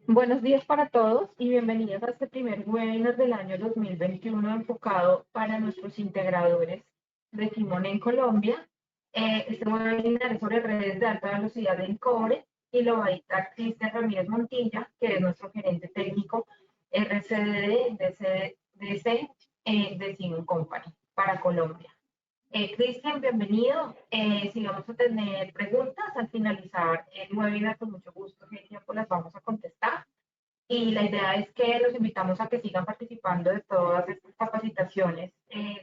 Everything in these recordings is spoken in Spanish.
Buenos días para todos y bienvenidos a este primer webinar del año 2021 enfocado para nuestros integradores de Timón en Colombia. Este webinar es sobre redes de alta velocidad en cobre y lo va a dictar Cristian Ramírez Montilla, que es nuestro gerente técnico RCDD DC de Simon Company para Colombia. Cristian, bienvenido. Si vamos a tener preguntas al finalizar el webinar, con mucho gusto, tiempo las vamos a contestar. Y la idea es que los invitamos a que sigan participando de todas estas capacitaciones,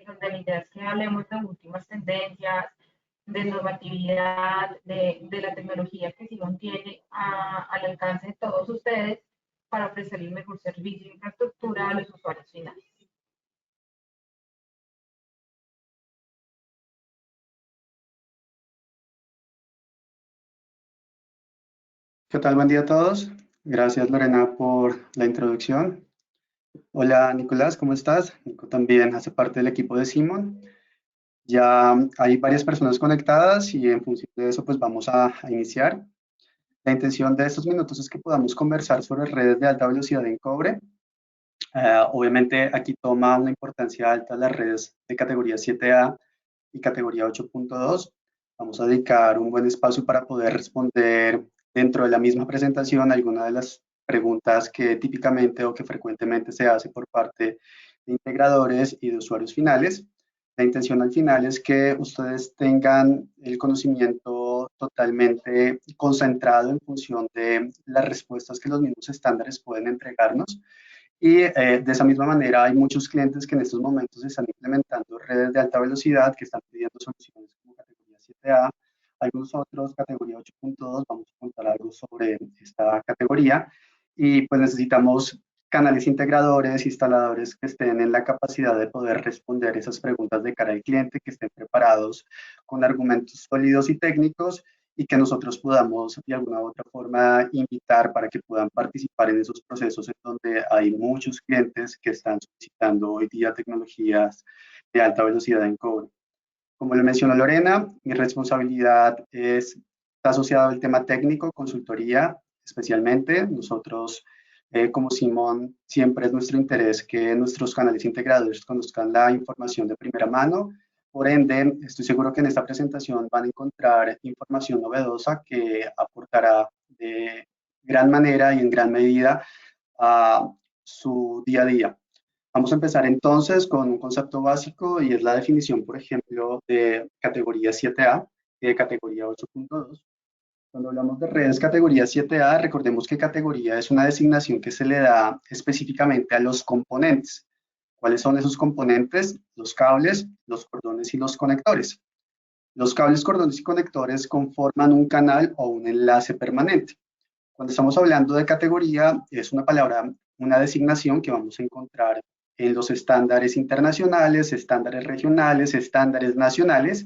donde la idea es que hablemos de últimas tendencias, de normatividad, de la tecnología que Simon tiene al alcance de todos ustedes para ofrecer el mejor servicio e infraestructura a los usuarios finales. ¿Qué tal? Buen día a todos. Gracias, Lorena, por la introducción. Hola, Nicolás, ¿cómo estás? Nico también hace parte del equipo de Simon. Ya hay varias personas conectadas y en función de eso, pues vamos a iniciar. La intención de estos minutos es que podamos conversar sobre redes de alta velocidad en cobre. Obviamente, aquí toma una importancia alta las redes de categoría 7A y categoría 8.2. Vamos a dedicar un buen espacio para poder responder dentro de la misma presentación algunas de las preguntas que típicamente o que frecuentemente se hace por parte de integradores y de usuarios finales. La intención al final es que ustedes tengan el conocimiento totalmente concentrado en función de las respuestas que los mismos estándares pueden entregarnos. Y de esa misma manera hay muchos clientes que en estos momentos están implementando redes de alta velocidad, que están pidiendo soluciones como categoría 7A, algunos otros categoría 8.2, vamos a contar algo sobre esta categoría, y pues necesitamos canales integradores, instaladores que estén en la capacidad de poder responder esas preguntas de cara al cliente, que estén preparados con argumentos sólidos y técnicos, y que nosotros podamos de alguna u otra forma invitar para que puedan participar en esos procesos en donde hay muchos clientes que están solicitando hoy día tecnologías de alta velocidad en cobre. Como le mencionó Lorena, mi responsabilidad está asociada al tema técnico, consultoría especialmente. Nosotros, como Simon, siempre es nuestro interés que nuestros canales integradores conozcan la información de primera mano. Por ende, estoy seguro que en esta presentación van a encontrar información novedosa que aportará de gran manera y en gran medida a su día a día. Vamos a empezar entonces con un concepto básico y es la definición, por ejemplo, de categoría 7A y de categoría 8.2. Cuando hablamos de redes categoría 7A, recordemos que categoría es una designación que se le da específicamente a los componentes. ¿Cuáles son esos componentes? Los cables, los cordones y los conectores. Los cables, cordones y conectores conforman un canal o un enlace permanente. Cuando estamos hablando de categoría, es una palabra, una designación que vamos a encontrar en los estándares internacionales, estándares regionales, estándares nacionales,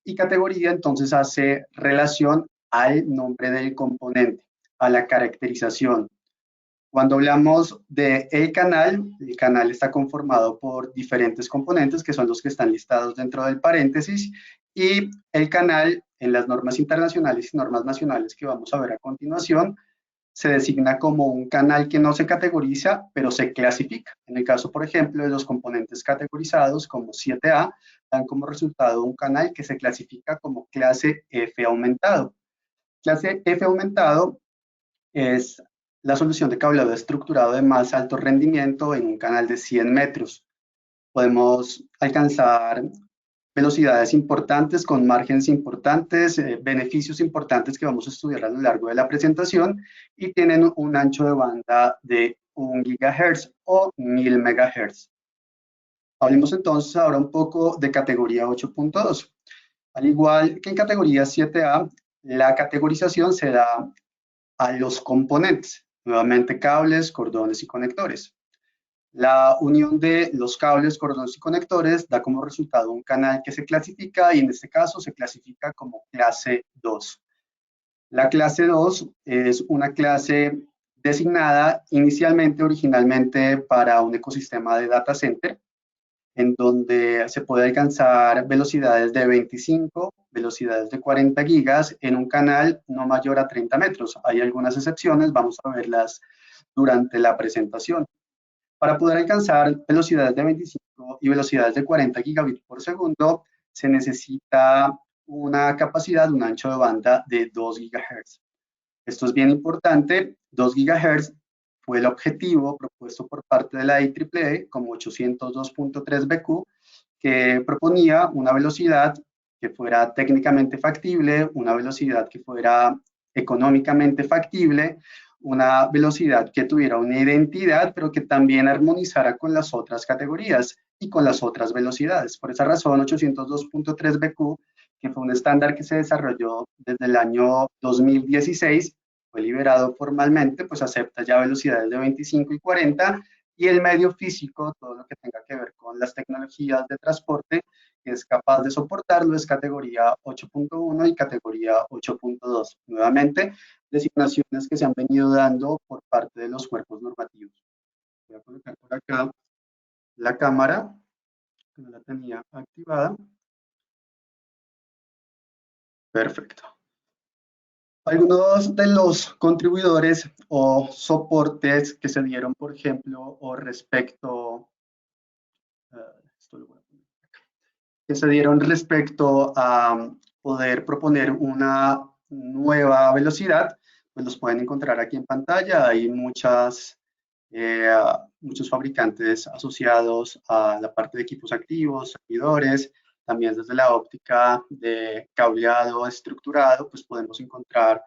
y categoría entonces hace relación al nombre del componente, a la caracterización. Cuando hablamos de el canal está conformado por diferentes componentes que son los que están listados dentro del paréntesis, y el canal en las normas internacionales y normas nacionales que vamos a ver a continuación se designa como un canal que no se categoriza, pero se clasifica. En el caso, por ejemplo, de los componentes categorizados como 7A, dan como resultado un canal que se clasifica como clase F aumentado. Clase F aumentado es la solución de cableado estructurado de más alto rendimiento en un canal de 100 metros. Podemos alcanzar velocidades importantes, con márgenes importantes, beneficios importantes que vamos a estudiar a lo largo de la presentación, y tienen un ancho de banda de 1 GHz o 1000 MHz. Hablemos entonces ahora un poco de categoría 8.2. Al igual que en categoría 7A, la categorización se da a los componentes, nuevamente cables, cordones y conectores. La unión de los cables, cordones y conectores da como resultado un canal que se clasifica, y en este caso se clasifica como clase 2. La clase 2 es una clase designada originalmente para un ecosistema de data center, en donde se puede alcanzar velocidades de 25, velocidades de 40 gigas en un canal no mayor a 30 metros. Hay algunas excepciones, vamos a verlas durante la presentación. Para poder alcanzar velocidades de 25 y velocidades de 40 gigabits por segundo, se necesita una capacidad, un ancho de banda de 2 GHz. Esto es bien importante, 2 GHz fue el objetivo propuesto por parte de la IEEE como 802.3BQ, que proponía una velocidad que fuera técnicamente factible, una velocidad que fuera económicamente factible, una velocidad que tuviera una identidad, pero que también armonizara con las otras categorías y con las otras velocidades. Por esa razón, 802.3BQ, que fue un estándar que se desarrolló desde el año 2016, fue liberado formalmente, pues acepta ya velocidades de 25 y 40, y el medio físico, todo lo que tenga que ver con las tecnologías de transporte, que es capaz de soportarlo, es categoría 8.1 y categoría 8.2. Nuevamente, designaciones que se han venido dando por parte de los cuerpos normativos. Voy a colocar por acá la cámara, que no la tenía activada. Perfecto. Algunos de los contribuidores o soportes que se dieron, por ejemplo, o respecto, que se dieron respecto a poder proponer una nueva velocidad, pues los pueden encontrar aquí en pantalla. Hay muchos fabricantes asociados a la parte de equipos activos, servidores, también desde la óptica de cableado estructurado, pues podemos encontrar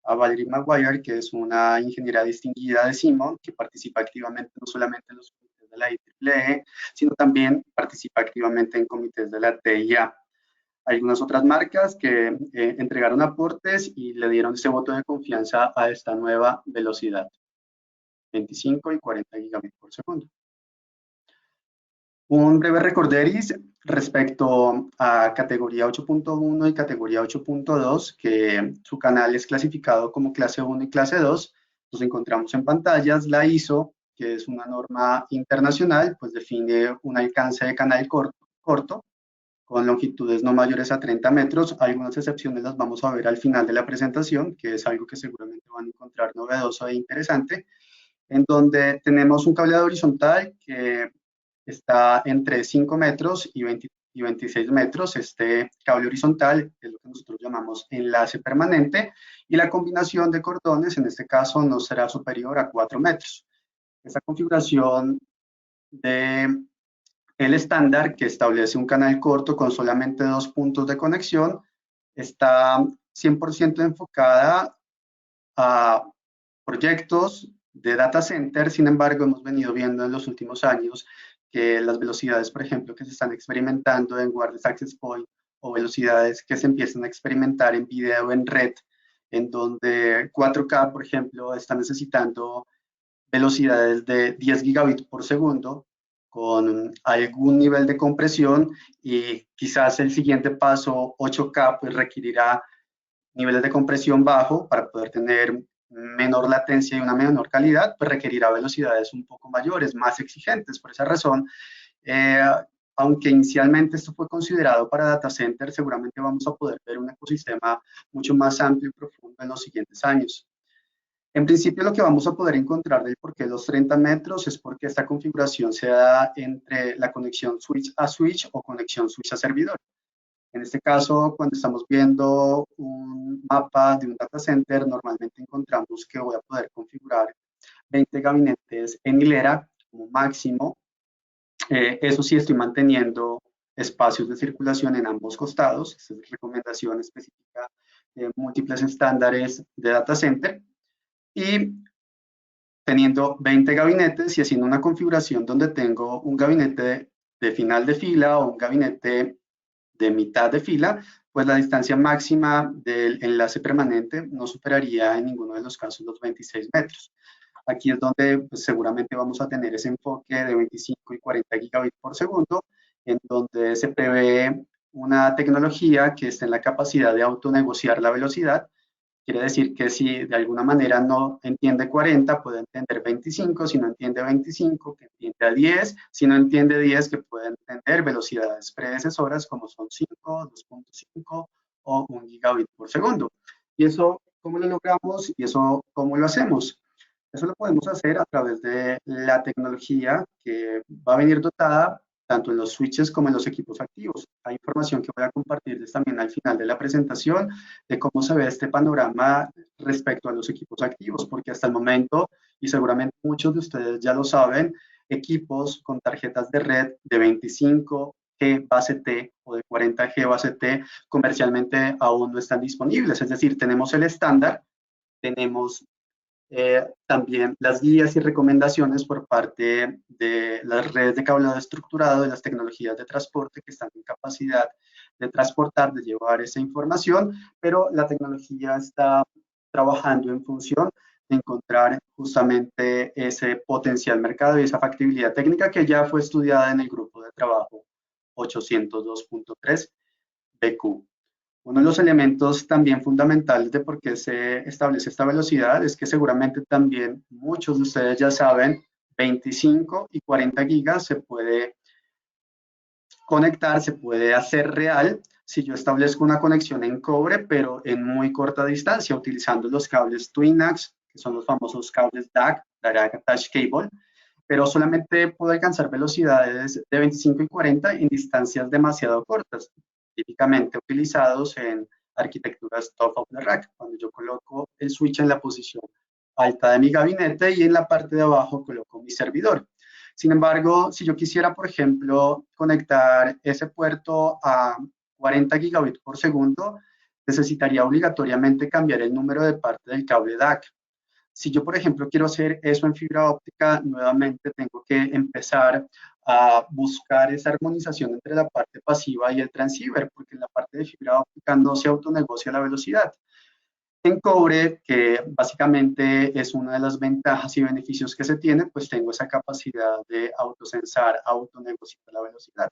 a Valerie Maguire, que es una ingeniera distinguida de Simon, que participa activamente no solamente en los comités de la IEEE, sino también participa activamente en comités de la TIA. Algunas otras marcas que entregaron aportes y le dieron ese voto de confianza a esta nueva velocidad, 25 y 40 gigabits por segundo. Un breve recorderis respecto a categoría 8.1 y categoría 8.2, que su canal es clasificado como clase 1 y clase 2. Nos encontramos en pantallas. La ISO, que es una norma internacional, pues define un alcance de canal corto con longitudes no mayores a 30 metros. Algunas excepciones las vamos a ver al final de la presentación, que es algo que seguramente van a encontrar novedoso e interesante, en donde tenemos un cableado horizontal que está entre 5 metros y 26 metros. Este cable horizontal es lo que nosotros llamamos enlace permanente, y la combinación de cordones, en este caso, no será superior a 4 metros. Esta configuración de el estándar, que establece un canal corto con solamente 2 puntos de conexión, está 100% enfocada a proyectos de data center. Sin embargo, hemos venido viendo en los últimos años que las velocidades, por ejemplo, que se están experimentando en Wireless Access Point, o velocidades que se empiezan a experimentar en video en red, en donde 4K, por ejemplo, está necesitando velocidades de 10 gigabits por segundo, con algún nivel de compresión, y quizás el siguiente paso, 8K, pues requerirá niveles de compresión bajo para poder tener menor latencia y una menor calidad, pues requerirá velocidades un poco mayores, más exigentes. Por esa razón, aunque inicialmente esto fue considerado para data center, seguramente vamos a poder ver un ecosistema mucho más amplio y profundo en los siguientes años. En principio, lo que vamos a poder encontrar del por qué los 30 metros es porque esta configuración se da entre la conexión switch a switch o conexión switch a servidor. En este caso, cuando estamos viendo un mapa de un data center, normalmente encontramos que voy a poder configurar 20 gabinetes en hilera como máximo. Eso sí, estoy manteniendo espacios de circulación en ambos costados. Esta es recomendación específica de múltiples estándares de data center. Y teniendo 20 gabinetes y haciendo una configuración donde tengo un gabinete de final de fila o un gabinete de mitad de fila, pues la distancia máxima del enlace permanente no superaría en ninguno de los casos los 26 metros. Aquí es donde pues, seguramente vamos a tener ese enfoque de 25 y 40 gigabits por segundo, en donde se prevé una tecnología que esté en la capacidad de autonegociar la velocidad. Quiere decir que si de alguna manera no entiende 40, puede entender 25, si no entiende 25, que entiende a 10, si no entiende 10, que puede entender velocidades predecesoras como son 5, 2.5 o 1 gigabit por segundo. ¿Y eso cómo lo logramos? ¿Y eso cómo lo hacemos? Eso lo podemos hacer a través de la tecnología que va a venir dotada tanto en los switches como en los equipos activos. Hay información que voy a compartirles también al final de la presentación de cómo se ve este panorama respecto a los equipos activos, porque hasta el momento, y seguramente muchos de ustedes ya lo saben, equipos con tarjetas de red de 25G base T o de 40G base T comercialmente aún no están disponibles. Es decir, tenemos el estándar, tenemos también las guías y recomendaciones por parte de las redes de cableado estructurado de las tecnologías de transporte que están en capacidad de transportar, de llevar esa información, pero la tecnología está trabajando en función de encontrar justamente ese potencial mercado y esa factibilidad técnica que ya fue estudiada en el grupo de trabajo 802.3 BQ. Uno de los elementos también fundamentales de por qué se establece esta velocidad es que seguramente también muchos de ustedes ya saben, 25 y 40 gigas se puede conectar, se puede hacer real si yo establezco una conexión en cobre, pero en muy corta distancia, utilizando los cables Twinax, que son los famosos cables DAC, Direct Attached Cable, pero solamente puedo alcanzar velocidades de 25 y 40 en distancias demasiado cortas, típicamente utilizados en arquitecturas top of the rack, cuando yo coloco el switch en la posición alta de mi gabinete y en la parte de abajo coloco mi servidor. Sin embargo, si yo quisiera, por ejemplo, conectar ese puerto a 40 gigabits por segundo, necesitaría obligatoriamente cambiar el número de parte del cable DAC. Si yo, por ejemplo, quiero hacer eso en fibra óptica, nuevamente tengo que empezar a buscar esa armonización entre la parte pasiva y el transceiver, porque en la parte de fibra óptica no se autonegocia la velocidad. En cobre, que básicamente es una de las ventajas y beneficios que se tiene, pues tengo esa capacidad de autosensar, autonegociar la velocidad.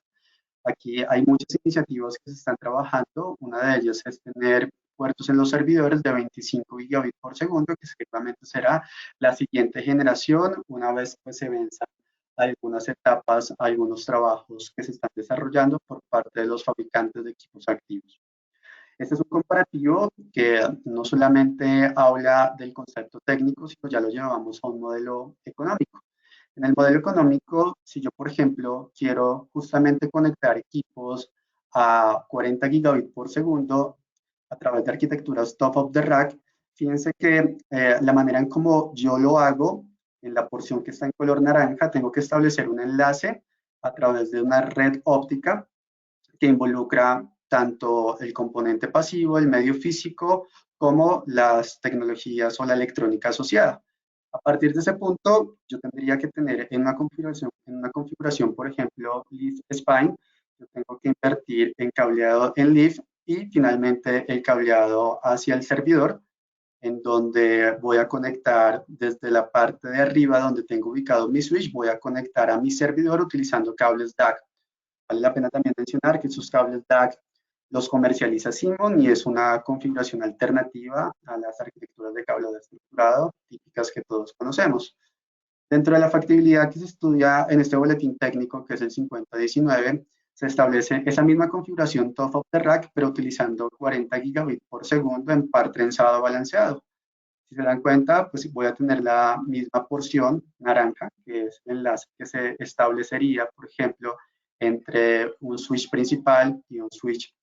Aquí hay muchas iniciativas que se están trabajando. Una de ellas es tener puertos en los servidores de 25 gigabits por segundo, que seguramente será la siguiente generación una vez pues, se venzan algunas etapas, algunos trabajos que se están desarrollando por parte de los fabricantes de equipos activos. Este es un comparativo que no solamente habla del concepto técnico, sino ya lo llevamos a un modelo económico. En el modelo económico, si yo, por ejemplo, quiero justamente conectar equipos a 40 gigabits por segundo a través de arquitecturas top of the rack, fíjense que la manera en cómo yo lo hago, en la porción que está en color naranja, tengo que establecer un enlace a través de una red óptica que involucra tanto el componente pasivo, el medio físico, como las tecnologías o la electrónica asociada. A partir de ese punto, yo tendría que tener en una configuración, por ejemplo, Leaf Spine, yo tengo que invertir en cableado en Leaf y finalmente el cableado hacia el servidor, en donde voy a conectar desde la parte de arriba donde tengo ubicado mi switch, voy a conectar a mi servidor utilizando cables DAC. Vale la pena también mencionar que esos cables DAC los comercializa Simon y es una configuración alternativa a las arquitecturas de cableado estructurado típicas que todos conocemos. Dentro de la factibilidad que se estudia en este boletín técnico, que es el 5019, se establece esa misma configuración top of the rack, pero utilizando 40 gigabits por segundo en par trenzado balanceado. Si se dan cuenta, pues voy a tener la misma porción naranja, que es el enlace que se establecería, por ejemplo, entre un switch principal y un switch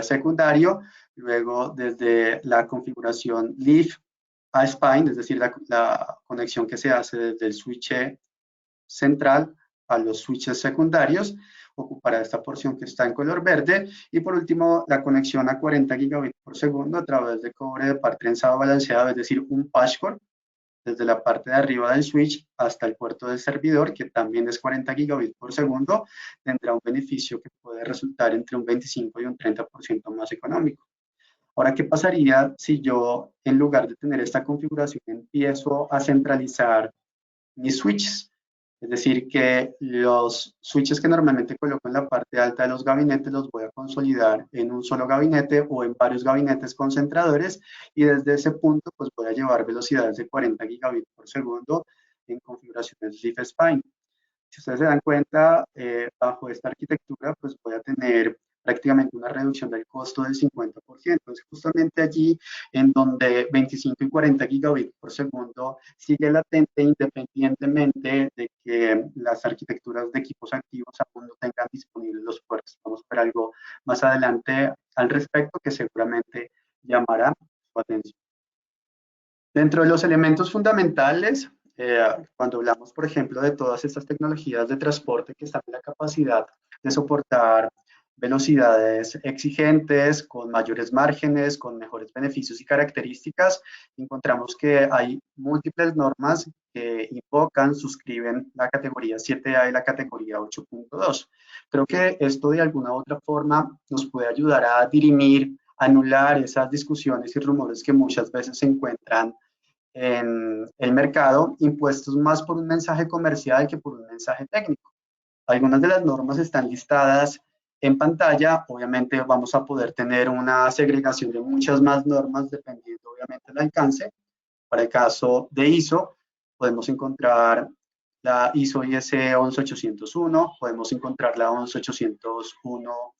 secundario. Luego, desde la configuración Leaf a Spine, es decir, la conexión que se hace desde el switch central a los switches secundarios, ocupará esta porción que está en color verde. Y por último, la conexión a 40 gigabits por segundo a través de cobre de par trenzado balanceado, es decir, un patchcore, desde la parte de arriba del switch hasta el puerto del servidor, que también es 40 gigabits por segundo, tendrá un beneficio que puede resultar entre un 25 y un 30% más económico. Ahora, ¿qué pasaría si yo, en lugar de tener esta configuración, empiezo a centralizar mis switches? Es decir, que los switches que normalmente coloco en la parte alta de los gabinetes los voy a consolidar en un solo gabinete o en varios gabinetes concentradores y desde ese punto pues voy a llevar velocidades de 40 gigabits por segundo en configuraciones Leaf Spine. Si ustedes se dan cuenta, bajo esta arquitectura pues voy a tener prácticamente una reducción del costo del 50% 25%. Es justamente allí en donde 25 y 40 gigabits por segundo sigue latente independientemente de que las arquitecturas de equipos activos aún no tengan disponibles los puertos. Vamos a ver algo más adelante al respecto que seguramente llamará su atención. Dentro de los elementos fundamentales, cuando hablamos, por ejemplo, de todas estas tecnologías de transporte que están en la capacidad de soportar velocidades exigentes, con mayores márgenes, con mejores beneficios y características, encontramos que hay múltiples normas que invocan, suscriben la categoría 7A y la categoría 8.2. Creo que esto de alguna u otra forma nos puede ayudar a dirimir, anular esas discusiones y rumores que muchas veces se encuentran en el mercado, impuestos más por un mensaje comercial que por un mensaje técnico. Algunas de las normas están listadas en pantalla. Obviamente vamos a poder tener una segregación de muchas más normas dependiendo obviamente del alcance. Para el caso de ISO, podemos encontrar la ISO IS 11801, podemos encontrar la 11801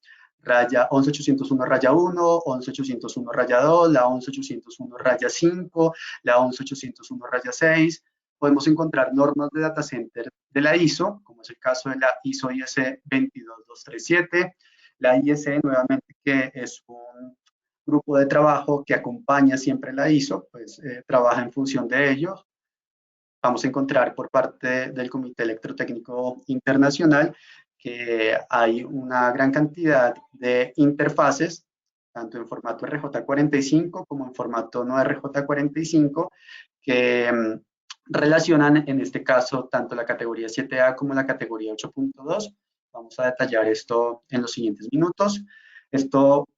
raya 11801 raya 1, 11801 raya 2, la 11801 raya 5, la 11801 raya 6. Podemos encontrar normas de data center de la ISO, como es el caso de la ISO IS 22237, la ISE nuevamente que es un grupo de trabajo que acompaña siempre la ISO, pues trabaja en función de ellos. Vamos a encontrar por parte del Comité Electrotécnico Internacional que hay una gran cantidad de interfaces, tanto en formato RJ45 como en formato no RJ45, que relacionan en este caso tanto la categoría 7A como la categoría 8.2. Vamos a detallar esto en los siguientes minutos. Esto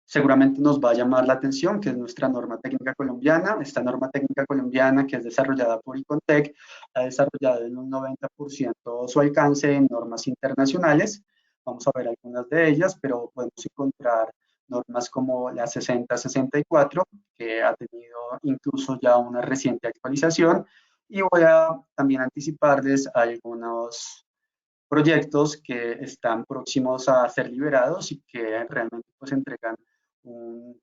seguramente nos va a llamar la atención, que es nuestra norma técnica colombiana. Esta norma técnica colombiana, que es desarrollada por Icontec, ha desarrollado en un 90% su alcance en normas internacionales. Vamos a ver algunas de ellas, pero podemos encontrar normas como la 6064, que ha tenido incluso ya una reciente actualización. Y voy a también anticiparles algunos proyectos que están próximos a ser liberados y que realmente pues entregan un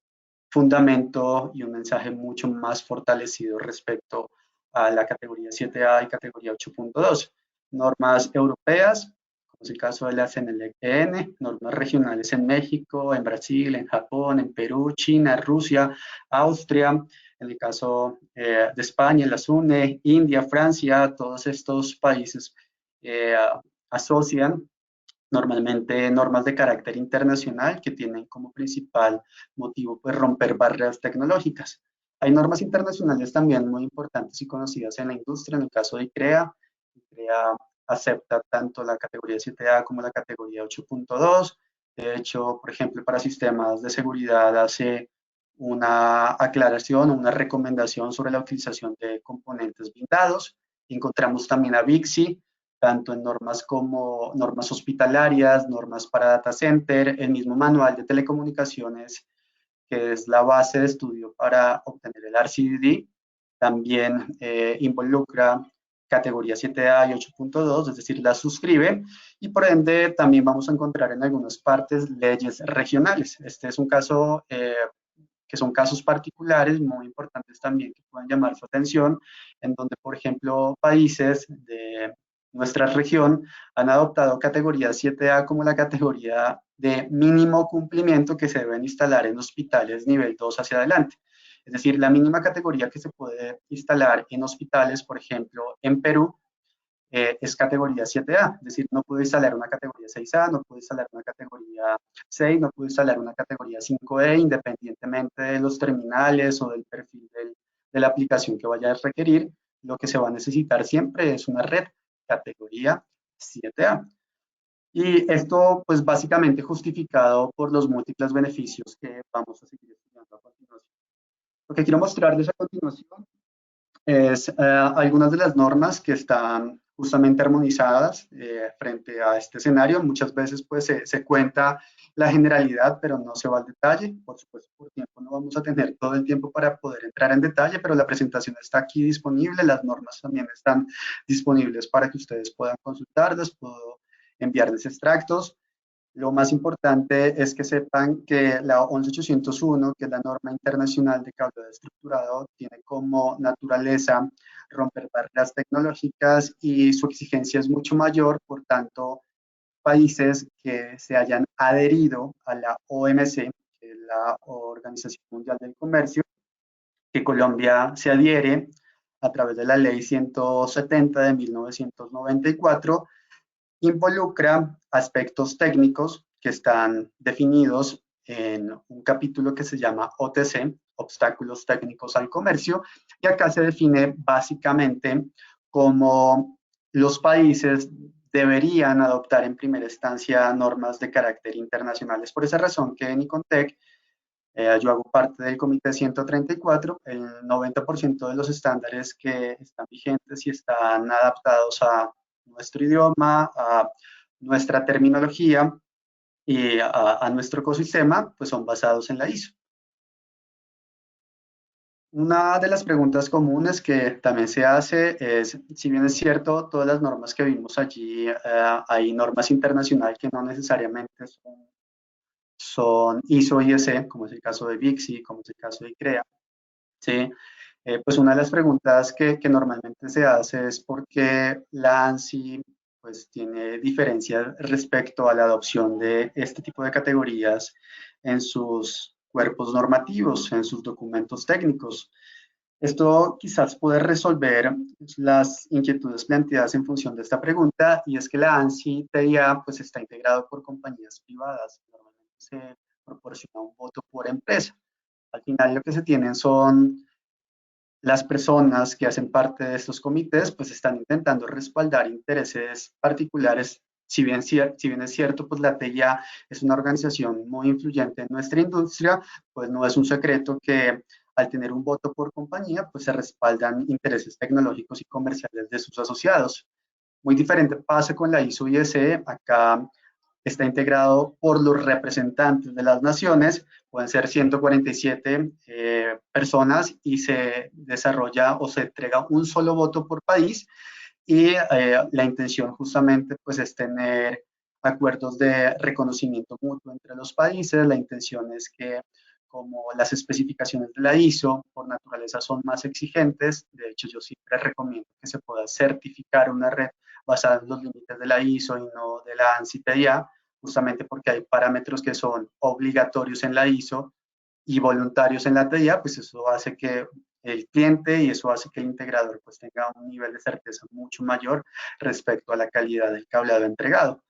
fundamento y un mensaje mucho más fortalecido respecto a la categoría 7A y categoría 8.2. Normas europeas, como es el caso de la CNLEC-EN, normas regionales en México, en Brasil, en Japón, en Perú, China, Rusia, Austria, en el caso de España, la SUNE, India, Francia, todos estos países asocian normalmente normas de carácter internacional que tienen como principal motivo pues, romper barreras tecnológicas. Hay normas internacionales también muy importantes y conocidas en la industria, en el caso de ICREA. ICREA acepta tanto la categoría 7A como la categoría 8.2. De hecho, por ejemplo, para sistemas de seguridad hace una aclaración, una recomendación sobre la utilización de componentes blindados. Encontramos también a VIXI, tanto en normas como normas hospitalarias, normas para data center, el mismo manual de telecomunicaciones, que es la base de estudio para obtener el RCDD, también involucra categoría 7A y 8.2, es decir, la suscribe, y por ende también vamos a encontrar en algunas partes leyes regionales. Este es un caso que son casos particulares muy importantes también que pueden llamar su atención, en donde, por ejemplo, países de nuestra región han adoptado categoría 7A como la categoría de mínimo cumplimiento que se deben instalar en hospitales nivel 2 hacia adelante. Es decir, la mínima categoría que se puede instalar en hospitales, por ejemplo, en Perú, es categoría 7A, es decir, no puedo instalar una categoría 6A, no puedo instalar una categoría 6, no puedo instalar una categoría 5E, independientemente de los terminales o del perfil de la aplicación que vaya a requerir. Lo que se va a necesitar siempre es una red categoría 7A. Y esto, pues básicamente justificado por los múltiples beneficios que vamos a seguir estudiando a continuación. Lo que quiero mostrarles a continuación es algunas de las normas que están justamente armonizadas frente a este escenario. Muchas veces pues se cuenta la generalidad, pero no se va al detalle. Por supuesto, por tiempo no vamos a tener todo el tiempo para poder entrar en detalle, pero la presentación está aquí disponible. Las normas también están disponibles para que ustedes puedan consultarlas. Puedo enviarles extractos. Lo más importante es que sepan que la 11801, que es la norma internacional de cableado estructurado, tiene como naturaleza romper barreras tecnológicas y su exigencia es mucho mayor. Por tanto, países que se hayan adherido a la OMC, que es la Organización Mundial del Comercio, que Colombia se adhiere a través de la Ley 170 de 1994, involucra aspectos técnicos que están definidos en un capítulo que se llama OTC, Obstáculos Técnicos al Comercio, y acá se define básicamente cómo los países deberían adoptar en primera instancia normas de carácter internacional. Es por esa razón que en Icontec yo hago parte del Comité 134. El 90% de los estándares que están vigentes y están adaptados a nuestro idioma, a nuestra terminología y a nuestro ecosistema, pues son basados en la ISO. Una de las preguntas comunes que también se hace es, si bien es cierto, todas las normas que vimos allí, hay normas internacionales que no necesariamente son ISO y EC, como es el caso de VIXI, como es el caso de ICREA, ¿sí? Pues una de las preguntas que normalmente se hace es por qué la ANSI pues, tiene diferencias respecto a la adopción de este tipo de categorías en sus cuerpos normativos, en sus documentos técnicos. Esto quizás puede resolver las inquietudes planteadas en función de esta pregunta, y es que la ANSI TIA pues, está integrado por compañías privadas. Normalmente se proporciona un voto por empresa. Al final lo que se tienen son las personas que hacen parte de estos comités, pues están intentando respaldar intereses particulares. Si bien es cierto, pues la TIA es una organización muy influyente en nuestra industria, pues no es un secreto que al tener un voto por compañía, pues se respaldan intereses tecnológicos y comerciales de sus asociados. Muy diferente pasa con la ISO IEC. Acá está integrado por los representantes de las naciones, pueden ser 147 personas, y se desarrolla o se entrega un solo voto por país, y la intención justamente pues es tener acuerdos de reconocimiento mutuo entre los países. La intención es que, como las especificaciones de la ISO por naturaleza son más exigentes, de hecho yo siempre recomiendo que se pueda certificar una red basada en los límites de la ISO y no de la ANSI-TIA, justamente porque hay parámetros que son obligatorios en la ISO y voluntarios en la TIA, pues eso hace que el cliente y eso hace que el integrador pues tenga un nivel de certeza mucho mayor respecto a la calidad del cableado entregado.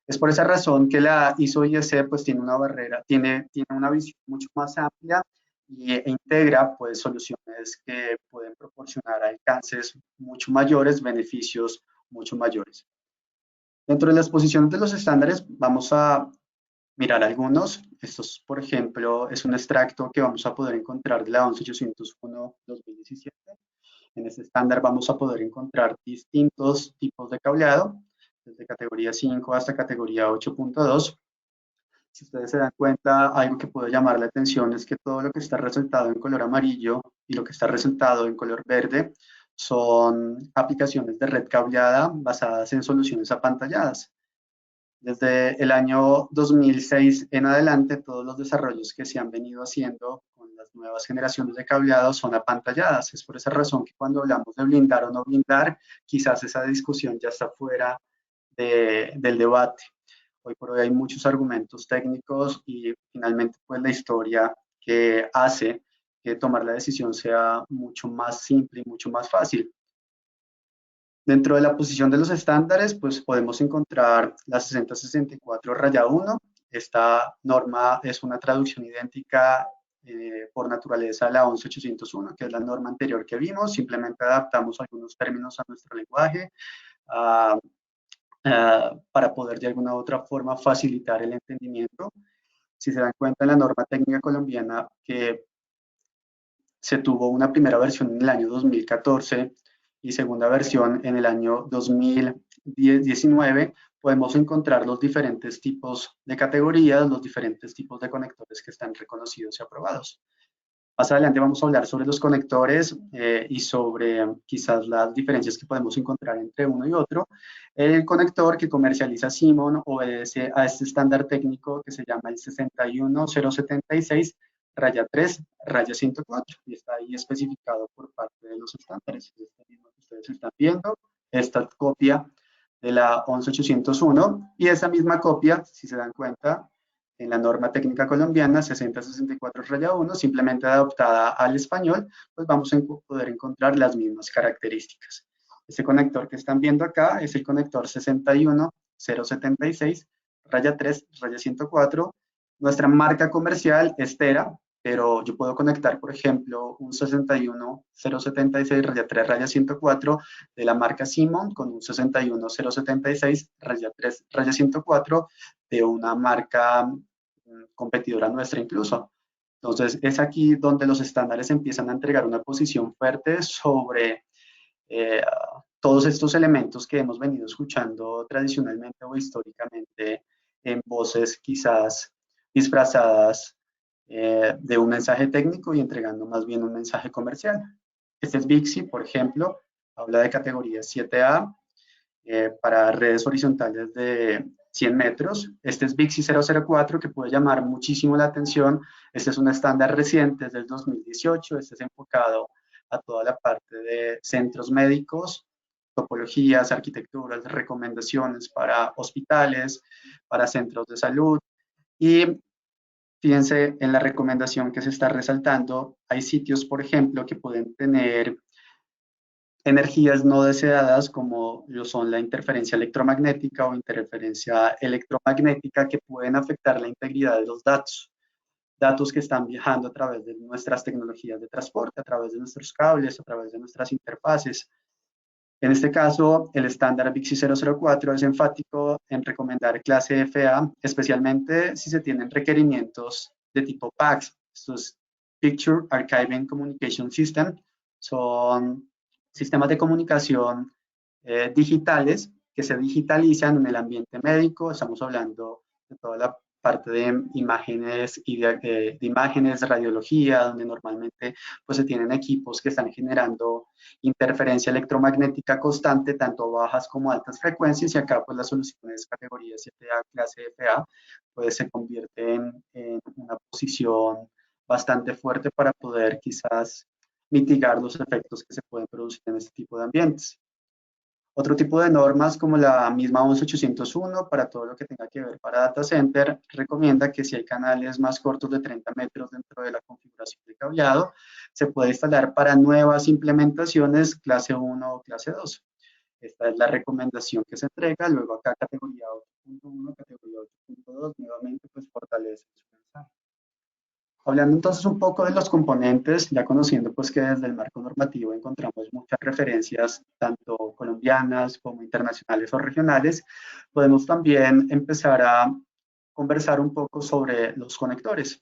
Es por esa razón que la ISO IEC pues tiene una barrera, tiene una visión mucho más amplia e integra pues soluciones que pueden proporcionar alcances mucho mayores, beneficios mucho mayores. Dentro de las posiciones de los estándares vamos a mirar algunos. Estos, por ejemplo, es un extracto que vamos a poder encontrar de la 11801-2017. En este estándar vamos a poder encontrar distintos tipos de cableado, desde categoría 5 hasta categoría 8.2. Si ustedes se dan cuenta, algo que puede llamar la atención es que todo lo que está resaltado en color amarillo y lo que está resaltado en color verde son aplicaciones de red cableada basadas en soluciones apantalladas. Desde el año 2006 en adelante, todos los desarrollos que se han venido haciendo con las nuevas generaciones de cableado son apantalladas. Es por esa razón que cuando hablamos de blindar o no blindar, quizás esa discusión ya está fuera del debate. Hoy por hoy hay muchos argumentos técnicos y finalmente pues la historia que hace que tomar la decisión sea mucho más simple y mucho más fácil. Dentro de la posición de los estándares, pues podemos encontrar la 6064-1. Esta norma es una traducción idéntica por naturaleza a la 11801, que es la norma anterior que vimos. Simplemente adaptamos algunos términos a nuestro lenguaje para poder de alguna u otra forma facilitar el entendimiento. Si se dan cuenta, en la norma técnica colombiana, que se tuvo una primera versión en el año 2014 y segunda versión en el año 2019, podemos encontrar los diferentes tipos de categorías, los diferentes tipos de conectores que están reconocidos y aprobados. Más adelante vamos a hablar sobre los conectores y sobre quizás las diferencias que podemos encontrar entre uno y otro. El conector que comercializa Simon obedece a este estándar técnico que se llama el 61076 raya 3 raya 104 y está ahí especificado por parte de los estándares. Este mismo que ustedes están viendo, esta copia de la 11801 y esa misma copia, si se dan cuenta, en la norma técnica colombiana 6064-1, simplemente adaptada al español, pues vamos a poder encontrar las mismas características. Este conector que están viendo acá es el conector 61076-3-104. Nuestra marca comercial es Tera, pero yo puedo conectar, por ejemplo, un 61076-3-104 de la marca Simon con un 61076-3-104 de una marca competidora nuestra incluso. Entonces, es aquí donde los estándares empiezan a entregar una posición fuerte sobre eh, todos estos elementos que hemos venido escuchando tradicionalmente o históricamente en voces quizás disfrazadas de un mensaje técnico y entregando más bien un mensaje comercial. Este es Bixi, por ejemplo, habla de categoría 7A, para redes horizontales de 100 metros. Este es Bixi 004 que puede llamar muchísimo la atención. Este es un estándar reciente, es del 2018. Este es enfocado a toda la parte de centros médicos, topologías, arquitecturas, recomendaciones para hospitales, para centros de salud. Y fíjense en la recomendación que se está resaltando. Hay sitios, por ejemplo, que pueden tener energías no deseadas como lo son la interferencia electromagnética o interferencia electromagnética que pueden afectar la integridad de los datos. Datos que están viajando a través de nuestras tecnologías de transporte, a través de nuestros cables, a través de nuestras interfaces. En este caso, el estándar BICSI 004 es enfático en recomendar clase FA, especialmente si se tienen requerimientos de tipo PACS. Estos Picture Archiving Communication System son sistemas de comunicación digitales que se digitalizan en el ambiente médico. Estamos hablando de toda la parte de imágenes y de imágenes, radiología, donde normalmente pues, se tienen equipos que están generando interferencia electromagnética constante, tanto bajas como altas frecuencias, y acá pues la solución es categoría 7A, clase FA, pues se convierte en una posición bastante fuerte para poder quizás mitigar los efectos que se pueden producir en este tipo de ambientes. Otro tipo de normas, como la misma 11801, para todo lo que tenga que ver para data center, recomienda que si hay canales más cortos de 30 metros dentro de la configuración de cableado, se puede instalar para nuevas implementaciones clase 1 o clase 2. Esta es la recomendación que se entrega. Luego acá categoría 8.1, categoría 8.2, nuevamente pues fortalece su mensaje. Hablando entonces un poco de los componentes, ya conociendo pues que desde el marco normativo encontramos muchas referencias, tanto colombianas como internacionales o regionales, podemos también empezar a conversar un poco sobre los conectores.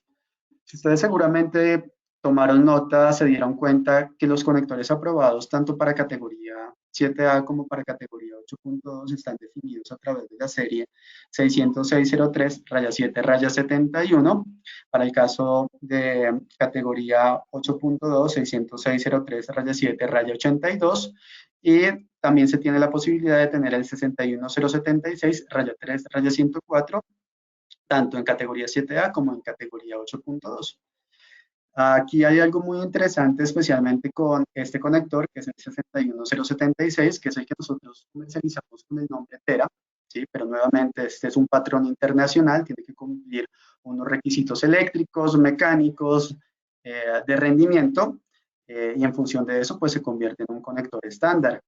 Si ustedes seguramente tomaron nota, se dieron cuenta que los conectores aprobados tanto para categoría 7A como para categoría 8.2 están definidos a través de la serie 60603-7-71. Para el caso de categoría 8.2, 60603-7-82. Y también se tiene la posibilidad de tener el 61076-3-104, tanto en categoría 7A como en categoría 8.2. Aquí hay algo muy interesante, especialmente con este conector, que es el 61076, que es el que nosotros comercializamos con el nombre Tera, ¿sí? Pero nuevamente este es un patrón internacional, tiene que cumplir unos requisitos eléctricos, mecánicos, de rendimiento, y en función de eso, pues se convierte en un conector estándar.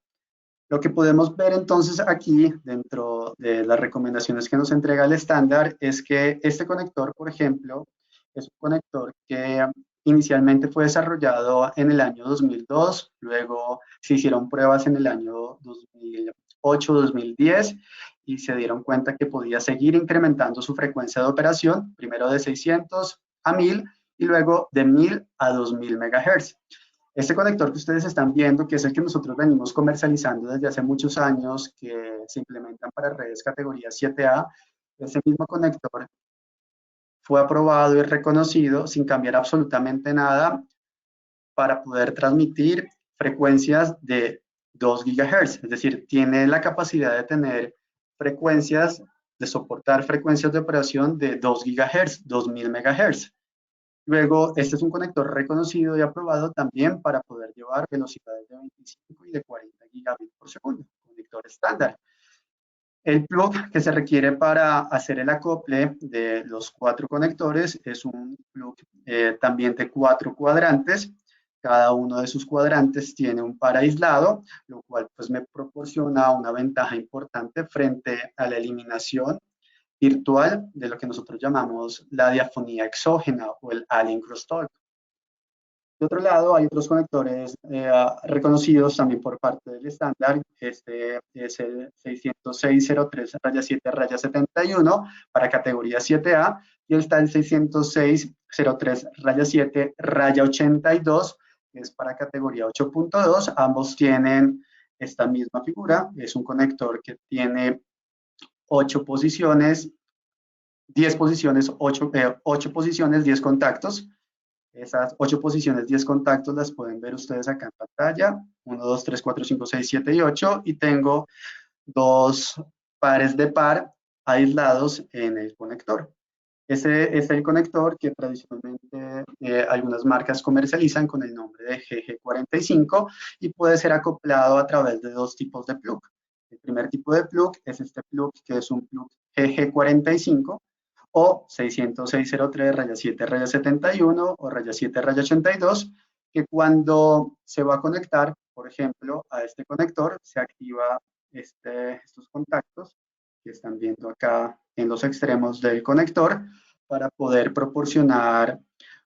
Lo que podemos ver entonces aquí, dentro de las recomendaciones que nos entrega el estándar, es que este conector, por ejemplo, es un conector que inicialmente fue desarrollado en el año 2002, luego se hicieron pruebas en el año 2008-2010 y se dieron cuenta que podía seguir incrementando su frecuencia de operación, primero de 600 a 1000 y luego de 1000 a 2000 MHz. Este conector que ustedes están viendo, que es el que nosotros venimos comercializando desde hace muchos años, que se implementan para redes categoría 7A, ese mismo conector fue aprobado y reconocido sin cambiar absolutamente nada para poder transmitir frecuencias de 2 GHz, es decir, tiene la capacidad de tener frecuencias, de soportar frecuencias de operación de 2 GHz, 2000 MHz. Luego, este es un conector reconocido y aprobado también para poder llevar velocidades de 25 y de 40 gigabits por segundo, conector estándar. El plug que se requiere para hacer el acople de los 4 conectores es un plug también de 4 cuadrantes. Cada uno de sus cuadrantes tiene un par aislado, lo cual pues me proporciona una ventaja importante frente a la eliminación virtual de lo que nosotros llamamos la diafonía exógena o el Alien crosstalk. De otro lado, hay otros conectores reconocidos también por parte del estándar. Este es el 606.03/7/71 para categoría 7A y está el 606.03/7/82, que es para categoría 8.2. Ambos tienen esta misma figura. Es un conector que tiene 8 posiciones, 10 posiciones, 8 posiciones, 10 contactos. Esas 8 posiciones, 10 contactos las pueden ver ustedes acá en pantalla. 1, 2, 3, 4, 5, 6, 7 y 8. Y tengo 2 pares de par aislados en el conector. Ese es el conector que tradicionalmente algunas marcas comercializan con el nombre de GG45 y puede ser acoplado a través de 2 tipos de plug. El primer tipo de plug es este plug, que es un plug GG45 o 606.03/7/71 o -7/82, que cuando se va a conectar, por ejemplo, a este conector, se activa estos contactos que están viendo acá en los extremos del conector para poder proporcionar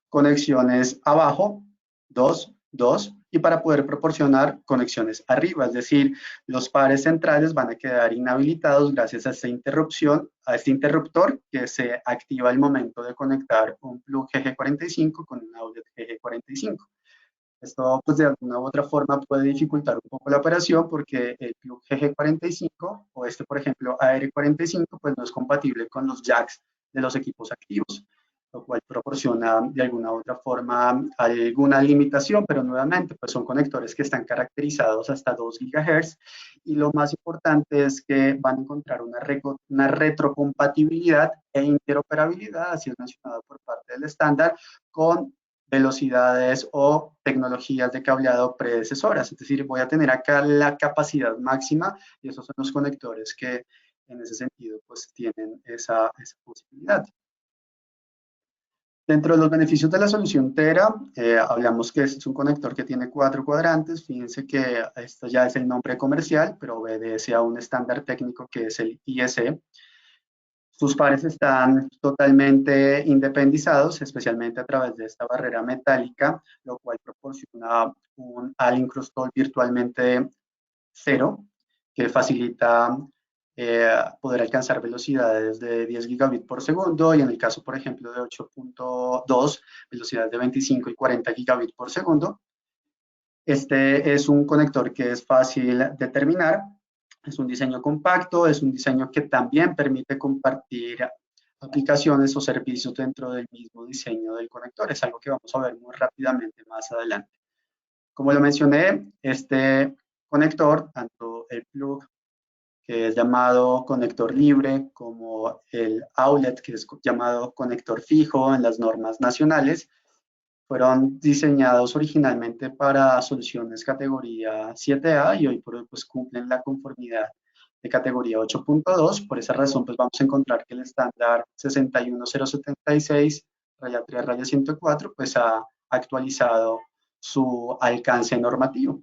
conexiones abajo, 2, 2, y para poder proporcionar conexiones arriba, es decir, los pares centrales van a quedar inhabilitados gracias a esta interrupción, a este interruptor que se activa al momento de conectar un plug GG45 con un outlet GG45. Esto, pues, de alguna u otra forma puede dificultar un poco la operación porque el plug GG45 o este, por ejemplo, AR45, pues no es compatible con los jacks de los equipos activos, lo cual proporciona de alguna u otra forma alguna limitación, pero nuevamente, pues son conectores que están caracterizados hasta 2 GHz y lo más importante es que van a encontrar una retrocompatibilidad e interoperabilidad, así es mencionado por parte del estándar, con velocidades o tecnologías de cableado predecesoras. Es decir, voy a tener acá la capacidad máxima y esos son los conectores que en ese sentido pues tienen esa posibilidad. Dentro de los beneficios de la solución Tera, hablamos que este es un conector que tiene 4 cuadrantes. Fíjense que esto ya es el nombre comercial, pero obedece a un estándar técnico que es el IEC. Sus pares están totalmente independizados, especialmente a través de esta barrera metálica, lo cual proporciona un Allen crosstalk virtualmente cero, que facilita poder alcanzar velocidades de 10 gigabits por segundo y en el caso, por ejemplo, de 8.2, velocidades de 25 y 40 gigabits por segundo. Este es un conector que es fácil de terminar, es un diseño compacto, es un diseño que también permite compartir aplicaciones o servicios dentro del mismo diseño del conector. Es algo que vamos a ver muy rápidamente más adelante. Como lo mencioné, este conector, tanto el plug, que es llamado conector libre, como el outlet, que es llamado conector fijo en las normas nacionales, fueron diseñados originalmente para soluciones categoría 7A y hoy por hoy pues cumplen la conformidad de categoría 8.2. Por esa razón pues vamos a encontrar que el estándar 61076-3-104 pues ha actualizado su alcance normativo,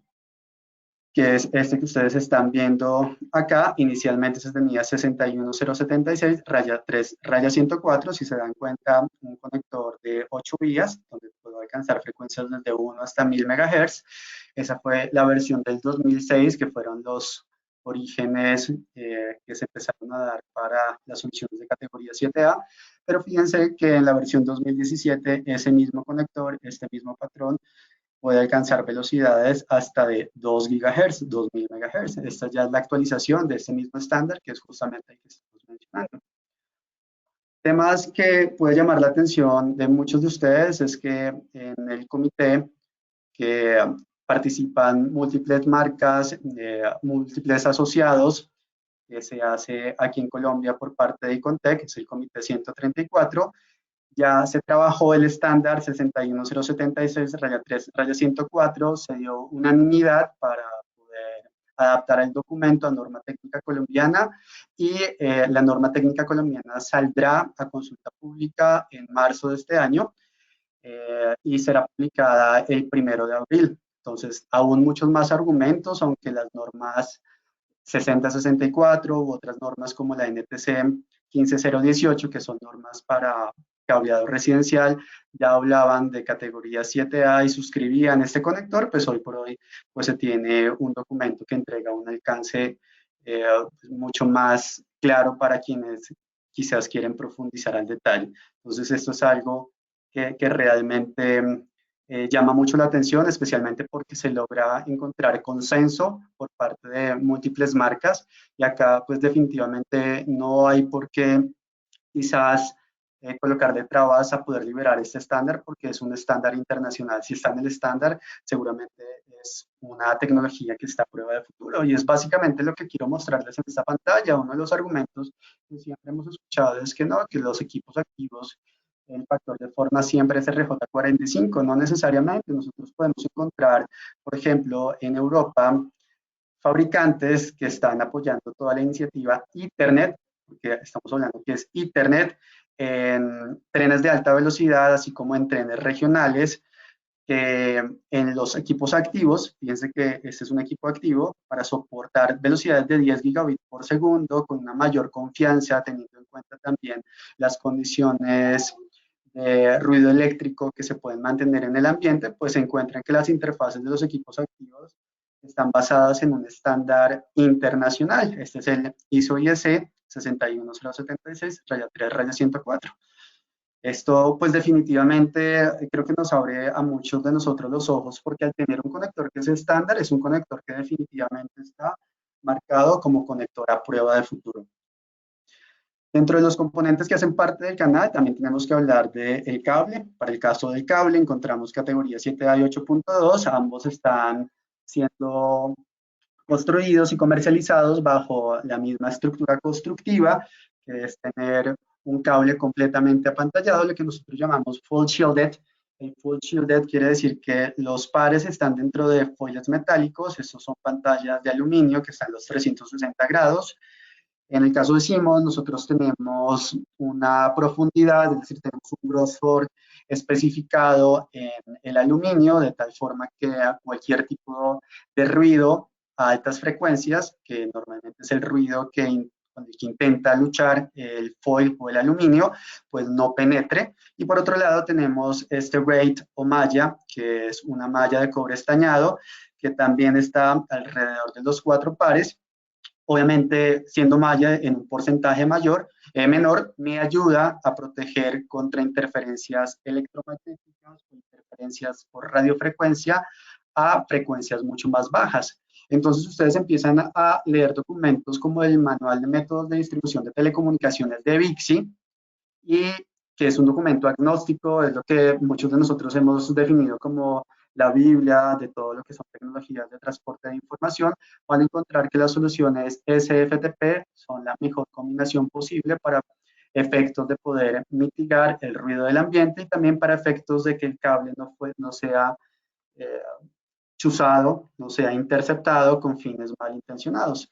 que es este que ustedes están viendo acá. Inicialmente se tenía 61076-3-104, si se dan cuenta, un conector de 8 vías, donde puedo alcanzar frecuencias desde 1 hasta 1000 MHz. Esa fue la versión del 2006, que fueron los orígenes que se empezaron a dar para las soluciones de categoría 7A, pero fíjense que en la versión 2017 ese mismo conector, este mismo patrón, puede alcanzar velocidades hasta de 2 GHz, 2000 MHz. Esta ya es la actualización de este mismo estándar, que es justamente el que estamos mencionando. Temas que puede llamar la atención de muchos de ustedes es que en el comité que participan múltiples marcas, múltiples asociados, que se hace aquí en Colombia por parte de Icontec, es el Comité 134. Ya se trabajó el estándar 61076-3-104, se dio unanimidad para poder adaptar el documento a norma técnica colombiana y la norma técnica colombiana saldrá a consulta pública en marzo de este año y será publicada el 1 de abril. Entonces, aún muchos más argumentos, aunque las normas 6064 u otras normas como la NTC 15018, que son normas para cableado residencial, ya hablaban de categoría 7A y suscribían este conector, pues hoy por hoy pues se tiene un documento que entrega un alcance mucho más claro para quienes quizás quieren profundizar al detalle. Entonces esto es algo que realmente llama mucho la atención, especialmente porque se logra encontrar consenso por parte de múltiples marcas y acá pues definitivamente no hay por qué quizás colocar de trabas a poder liberar este estándar porque es un estándar internacional. Si está en el estándar, seguramente es una tecnología que está a prueba de futuro y es básicamente lo que quiero mostrarles en esta pantalla. Uno de los argumentos que siempre hemos escuchado es que no, que los equipos activos el factor de forma siempre es RJ45, no necesariamente. Nosotros podemos encontrar, por ejemplo, en Europa, fabricantes que están apoyando toda la iniciativa Ethernet, porque estamos hablando que es Ethernet, en trenes de alta velocidad, así como en trenes regionales, que en los equipos activos, fíjense que este es un equipo activo para soportar velocidades de 10 gigabits por segundo con una mayor confianza, teniendo en cuenta también las condiciones de ruido eléctrico que se pueden mantener en el ambiente, pues se encuentran que las interfaces de los equipos activos están basadas en un estándar internacional. Este es el ISO-IEC 61076-3-104. Esto pues definitivamente creo que nos abre a muchos de nosotros los ojos porque al tener un conector que es estándar, es un conector que definitivamente está marcado como conector a prueba de futuro. Dentro de los componentes que hacen parte del canal, también tenemos que hablar del cable. Para el caso del cable, encontramos categoría 7A y 8.2. Ambos están siendo construidos y comercializados bajo la misma estructura constructiva, que es tener un cable completamente apantallado, lo que nosotros llamamos full shielded. El full shielded quiere decir que los pares están dentro de foiles metálicos, estos son pantallas de aluminio que están a los 360 grados. En el caso de Siemens, nosotros tenemos una profundidad, es decir, tenemos un grosor especificado en el aluminio, de tal forma que a cualquier tipo de ruido a altas frecuencias, que normalmente es el ruido con el que intenta luchar el foil o el aluminio, pues no penetre. Y por otro lado tenemos este braid o malla, que es una malla de cobre estañado, que también está alrededor de los 4 pares. Obviamente, siendo malla en un porcentaje menor, me ayuda a proteger contra interferencias electromagnéticas o interferencias por radiofrecuencia a frecuencias mucho más bajas. Entonces, ustedes empiezan a leer documentos como el Manual de Métodos de Distribución de Telecomunicaciones de VIXI, y que es un documento agnóstico, es lo que muchos de nosotros hemos definido como la Biblia de todo lo que son tecnologías de transporte de información. Van a encontrar que las soluciones SFTP son la mejor combinación posible para efectos de poder mitigar el ruido del ambiente y también para efectos de que el cable no sea eh, chuzado, no sea interceptado con fines malintencionados.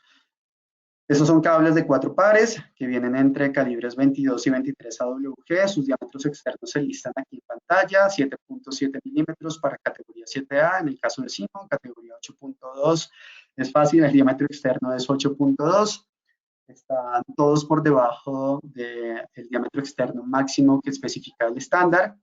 Estos son cables de 4 pares que vienen entre calibres 22 y 23 AWG. Sus diámetros externos se listan aquí en pantalla: 7.7 milímetros para categoría 7A. En el caso de Simon, categoría 8.2. Es fácil, el diámetro externo es 8.2. Están todos por debajo del diámetro externo máximo que especifica el estándar.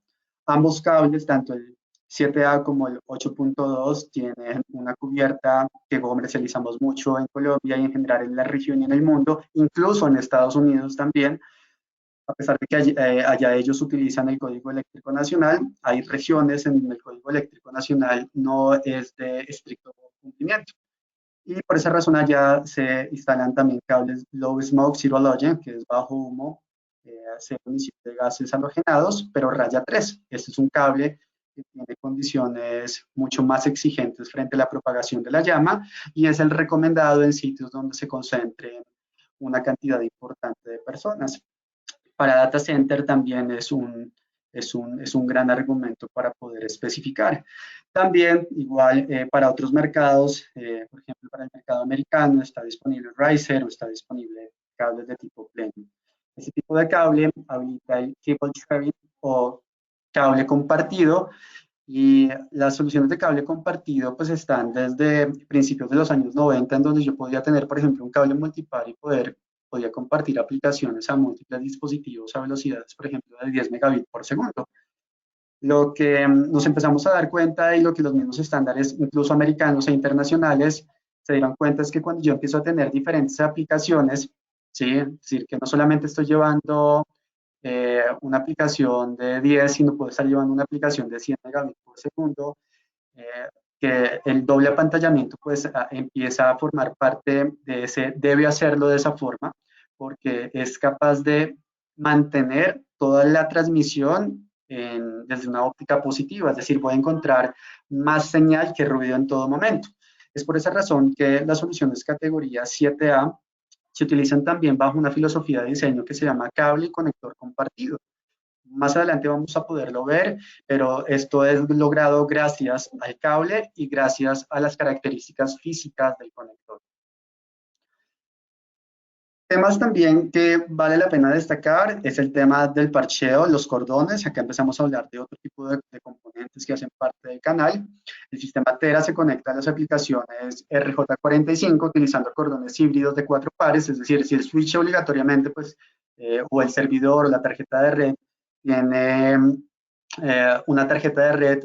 Ambos cables, tanto el 7A como el 8.2, tienen una cubierta que comercializamos mucho en Colombia y en general en la región y en el mundo, incluso en Estados Unidos también. A pesar de que allá ellos utilizan el Código Eléctrico Nacional, hay regiones en donde el Código Eléctrico Nacional no es de estricto cumplimiento. Y por esa razón allá se instalan también cables Low Smoke Zero Halogen, que es bajo humo, cero emisión de gases halogenados, pero raya 3. Este es un cable que tiene condiciones mucho más exigentes frente a la propagación de la llama y es el recomendado en sitios donde se concentren una cantidad importante de personas. Para data center también es un gran argumento para poder especificar. También, igual, para otros mercados, por ejemplo, para el mercado americano está disponible Riser o está disponible cables de tipo pleno. Este tipo de cable habilita el cable sharing o cable compartido y las soluciones de cable compartido pues están desde principios de los años 90 en donde yo podía tener, por ejemplo, un cable multipar y podía compartir aplicaciones a múltiples dispositivos a velocidades, por ejemplo, de 10 megabits por segundo. Lo que nos empezamos a dar cuenta y lo que los mismos estándares, incluso americanos e internacionales, se dieron cuenta es que cuando yo empiezo a tener diferentes aplicaciones, ¿sí? Es decir, que no solamente estoy llevando una aplicación de 10, sino puedo estar llevando una aplicación de 100 megabits por segundo, eh, que el doble apantallamiento pues empieza a formar parte de ese, debe hacerlo de esa forma, porque es capaz de mantener toda la transmisión desde una óptica positiva, es decir, voy a encontrar más señal que ruido en todo momento. Es por esa razón que las soluciones categoría 7A se utilizan también bajo una filosofía de diseño que se llama cable y conector compartido. Más adelante vamos a poderlo ver, pero esto es logrado gracias al cable y gracias a las características físicas del conector. Temas también que vale la pena destacar es el tema del parcheo, los cordones. Acá empezamos a hablar de otro tipo de componentes que hacen parte del canal. El sistema Tera se conecta a las aplicaciones RJ45 utilizando cordones híbridos de 4 pares, es decir, si el switch obligatoriamente, pues, o el servidor o la tarjeta de red tiene una tarjeta de red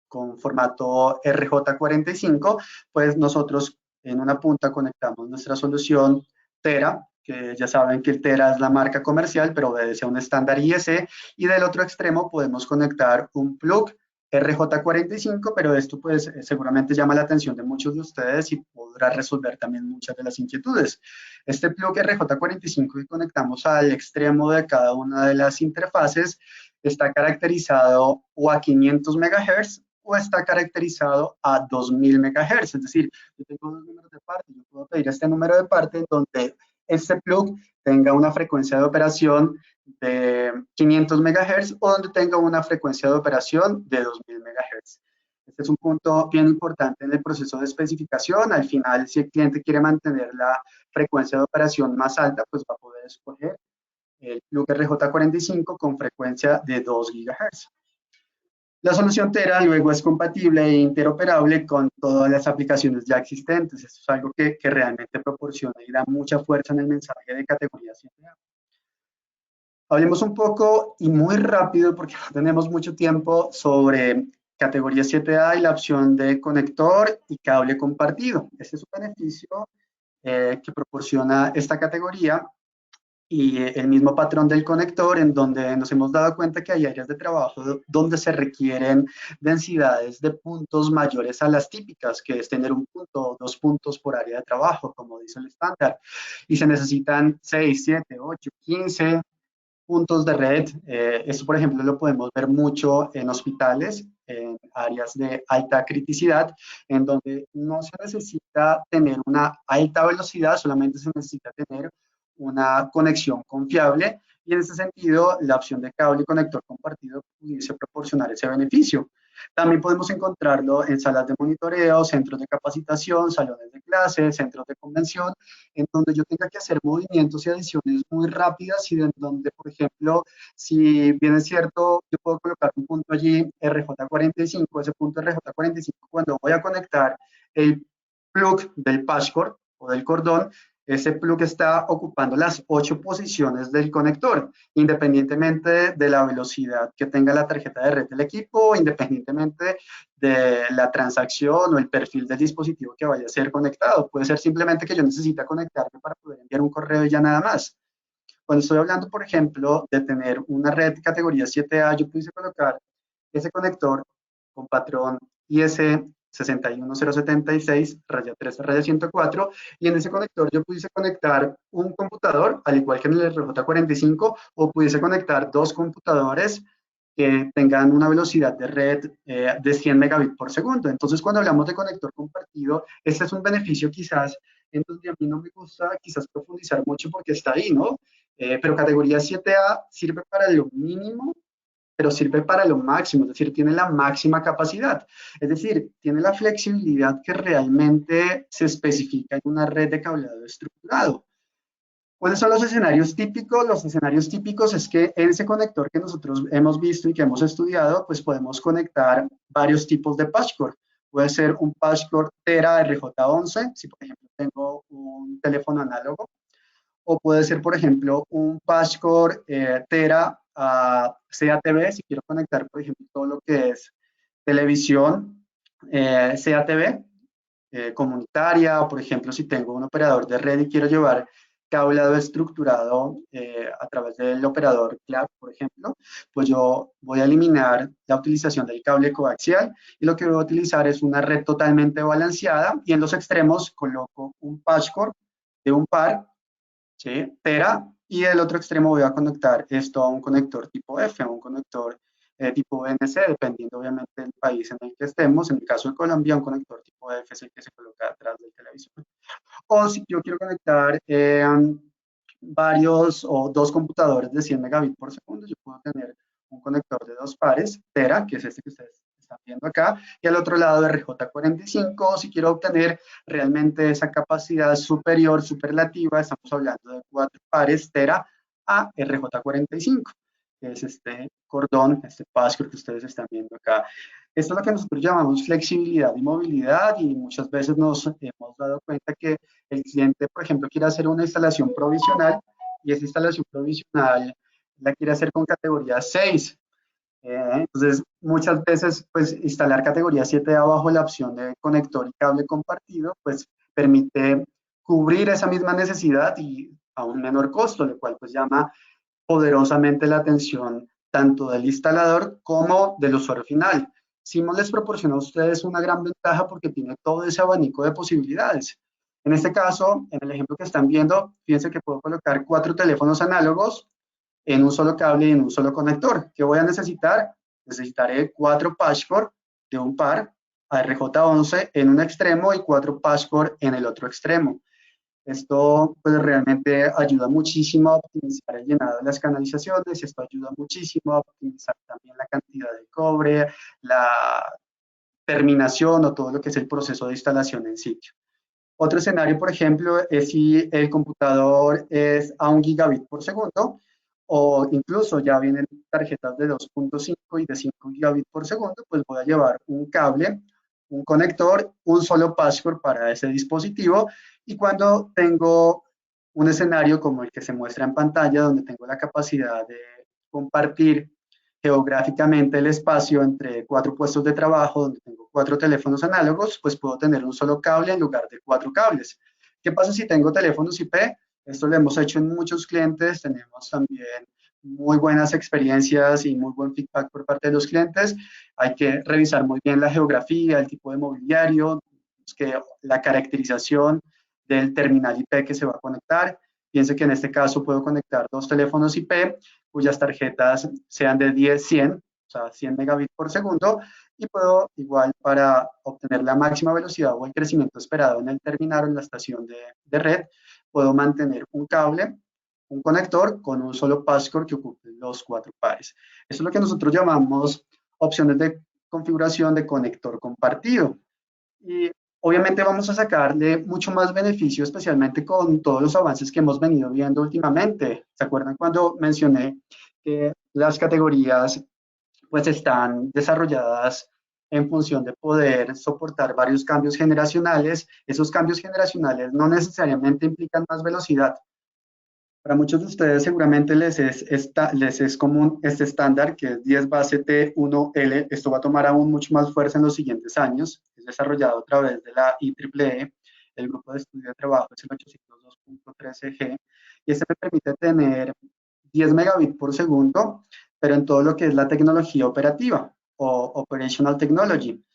con formato RJ45, pues nosotros en una punta conectamos nuestra solución Tera, que ya saben que el Tera es la marca comercial, pero obedece a un estándar IEC, y del otro extremo podemos conectar un plug RJ45, pero esto pues seguramente llama la atención de muchos de ustedes y podrá resolver también muchas de las inquietudes. Este plug RJ45 que conectamos al extremo de cada una de las interfaces está caracterizado o a 500 MHz o está caracterizado a 2000 MHz. Es decir, yo tengo dos números de parte, yo puedo pedir este número de parte en donde este plug tenga una frecuencia de operación de 500 MHz o donde tenga una frecuencia de operación de 2000 MHz. Este es un punto bien importante en el proceso de especificación. Al final, si el cliente quiere mantener la frecuencia de operación más alta, pues va a poder escoger el plug RJ45 con frecuencia de 2 GHz. La solución Tera luego es compatible e interoperable con todas las aplicaciones ya existentes. Esto es algo que realmente proporciona y da mucha fuerza en el mensaje de categoría 7A. Hablemos un poco y muy rápido, porque no tenemos mucho tiempo, sobre categoría 7A y la opción de conector y cable compartido. Este es un beneficio que proporciona esta categoría y el mismo patrón del conector, en donde nos hemos dado cuenta que hay áreas de trabajo donde se requieren densidades de puntos mayores a las típicas, que es tener un punto o 2 puntos por área de trabajo, como dice el estándar, y se necesitan 6, 7, 8, 15 puntos de red. Esto, por ejemplo, lo podemos ver mucho en hospitales, en áreas de alta criticidad, en donde no se necesita tener una alta velocidad, solamente se necesita tener una conexión confiable, y en ese sentido la opción de cable y conector compartido pudiese proporcionar ese beneficio. También podemos encontrarlo en salas de monitoreo, centros de capacitación, salones de clase, centros de convención, en donde yo tenga que hacer movimientos y adiciones muy rápidas y en donde, por ejemplo, si bien es cierto, yo puedo colocar un punto allí RJ45, ese punto RJ45, cuando voy a conectar el plug del patchcord o del cordón, ese plug está ocupando las 8 posiciones del conector, independientemente de la velocidad que tenga la tarjeta de red del equipo, independientemente de la transacción o el perfil del dispositivo que vaya a ser conectado. Puede ser simplemente que yo necesite conectarme para poder enviar un correo y ya nada más. Cuando estoy hablando, por ejemplo, de tener una red categoría 7A, yo pudiese colocar ese conector con patrón IS 61076, raya 3, raya 104, y en ese conector yo pudiese conectar un computador, al igual que en el RJ45, o pudiese conectar dos computadores que tengan una velocidad de red de 100 megabits por segundo. Entonces, cuando hablamos de conector compartido, este es un beneficio quizás en donde a mí no me gusta quizás profundizar mucho porque está ahí, ¿no? Pero categoría 7A sirve para lo mínimo, pero sirve para lo máximo, es decir, tiene la máxima capacidad, es decir, tiene la flexibilidad que realmente se especifica en una red de cableado estructurado. ¿Cuáles son los escenarios típicos? Los escenarios típicos es que en ese conector que nosotros hemos visto y que hemos estudiado, pues podemos conectar varios tipos de patchcore. Puede ser un patchcore Tera RJ11, si por ejemplo tengo un teléfono análogo, o puede ser, por ejemplo, un patchcore Tera a CATV, si quiero conectar, por ejemplo, todo lo que es televisión CATV comunitaria, o por ejemplo, si tengo un operador de red y quiero llevar cableado estructurado a través del operador CLAC, por ejemplo, pues yo voy a eliminar la utilización del cable coaxial y lo que voy a utilizar es una red totalmente balanceada y en los extremos coloco un patchcore de un par, ¿sí? Tera, y del otro extremo voy a conectar esto a un conector tipo F, a un conector tipo BNC, dependiendo obviamente del país en el que estemos. En el caso de Colombia, un conector tipo F es el que se coloca atrás del televisor. O si yo quiero conectar varios o dos computadores de 100 megabits por segundo, yo puedo tener un conector de dos pares, Tera, que es este que ustedes están viendo acá, y al otro lado RJ45, si quiero obtener realmente esa capacidad superior, superlativa, estamos hablando de cuatro pares Tera a RJ45, que es este cordón, este password que ustedes están viendo acá. Esto es lo que nosotros llamamos flexibilidad y movilidad y muchas veces nos hemos dado cuenta que el cliente, por ejemplo, quiere hacer una instalación provisional y esa instalación provisional la quiere hacer con categoría 6. Entonces, muchas veces, pues, instalar categoría 7A bajo la opción de conector y cable compartido, pues, permite cubrir esa misma necesidad y a un menor costo, lo cual, pues, llama poderosamente la atención tanto del instalador como del usuario final. Simon les proporciona a ustedes una gran ventaja porque tiene todo ese abanico de posibilidades. En este caso, en el ejemplo que están viendo, fíjense que puedo colocar 4 teléfonos análogos en un solo cable y en un solo conector. ¿Qué voy a necesitar? Necesitaré 4 patchcore de un par a RJ11 en un extremo y 4 patchcore en el otro extremo. Esto pues realmente ayuda muchísimo a optimizar el llenado de las canalizaciones, esto ayuda muchísimo a optimizar también la cantidad de cobre, la terminación o todo lo que es el proceso de instalación en sitio. Otro escenario, por ejemplo, es si el computador es a 1 gigabit por segundo o incluso ya vienen tarjetas de 2.5 y de 5 gigabit por segundo, pues voy a llevar un cable, un conector, un solo password para ese dispositivo y cuando tengo un escenario como el que se muestra en pantalla, donde tengo la capacidad de compartir geográficamente el espacio entre 4 puestos de trabajo, donde tengo 4 teléfonos análogos, pues puedo tener un solo cable en lugar de 4 cables. ¿Qué pasa si tengo teléfonos IP? Esto lo hemos hecho en muchos clientes, tenemos también muy buenas experiencias y muy buen feedback por parte de los clientes. Hay que revisar muy bien la geografía, el tipo de mobiliario, que la caracterización del terminal IP que se va a conectar. Piense que en este caso puedo conectar 2 teléfonos IP cuyas tarjetas sean de 10, 100, o sea, 100 megabits por segundo, y puedo igual para obtener la máxima velocidad o el crecimiento esperado en el terminal o en la estación de red, puedo mantener un cable, un conector con un solo passcore que ocupe los 4 pares. Eso es lo que nosotros llamamos opciones de configuración de conector compartido. Y obviamente vamos a sacarle mucho más beneficio, especialmente con todos los avances que hemos venido viendo últimamente. ¿Se acuerdan cuando mencioné que las categorías pues están desarrolladas en función de poder soportar varios cambios generacionales? Esos cambios generacionales no necesariamente implican más velocidad. Para muchos de ustedes seguramente les es común este estándar que es 10 base T1L. Esto va a tomar aún mucho más fuerza en los siguientes años. Es desarrollado a través de la IEEE. El grupo de estudio de trabajo es el 802.13G. Y este me permite tener 10 megabits por segundo, pero en todo lo que es la tecnología operativa o operational technology,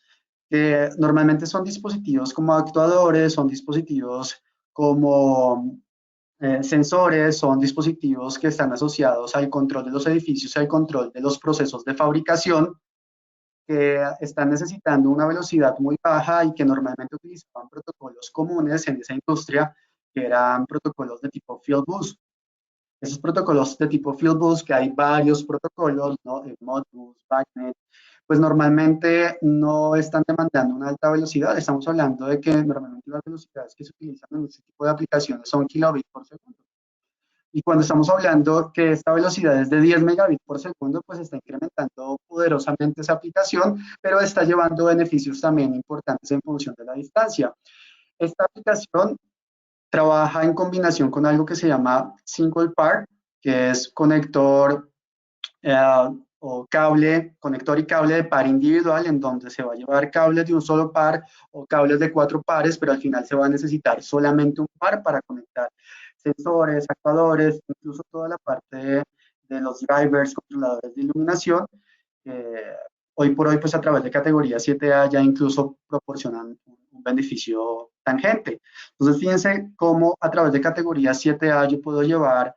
que normalmente son dispositivos como actuadores, son dispositivos como Sensores son dispositivos que están asociados al control de los edificios y al control de los procesos de fabricación que están necesitando una velocidad muy baja y que normalmente utilizaban protocolos comunes en esa industria, que eran protocolos de tipo field bus. Esos protocolos de tipo field bus, que hay varios protocolos, ¿no? Modbus, BACnet, pues normalmente no están demandando una alta velocidad. Estamos hablando de que normalmente las velocidades que se utilizan en este tipo de aplicaciones son kilobits por segundo. Y cuando estamos hablando que esta velocidad es de 10 megabits por segundo, pues está incrementando poderosamente esa aplicación, pero está llevando beneficios también importantes en función de la distancia. Esta aplicación trabaja en combinación con algo que se llama single part, que es conector o cable, conector y cable de par individual, en donde se va a llevar cables de un solo par o cables de 4 pares, pero al final se va a necesitar solamente un par para conectar sensores, actuadores, incluso toda la parte de los drivers, controladores de iluminación. eh, Hoy por hoy, pues a través de categoría 7A ya incluso proporcionan un beneficio tangente. Entonces, fíjense cómo a través de categoría 7A yo puedo llevar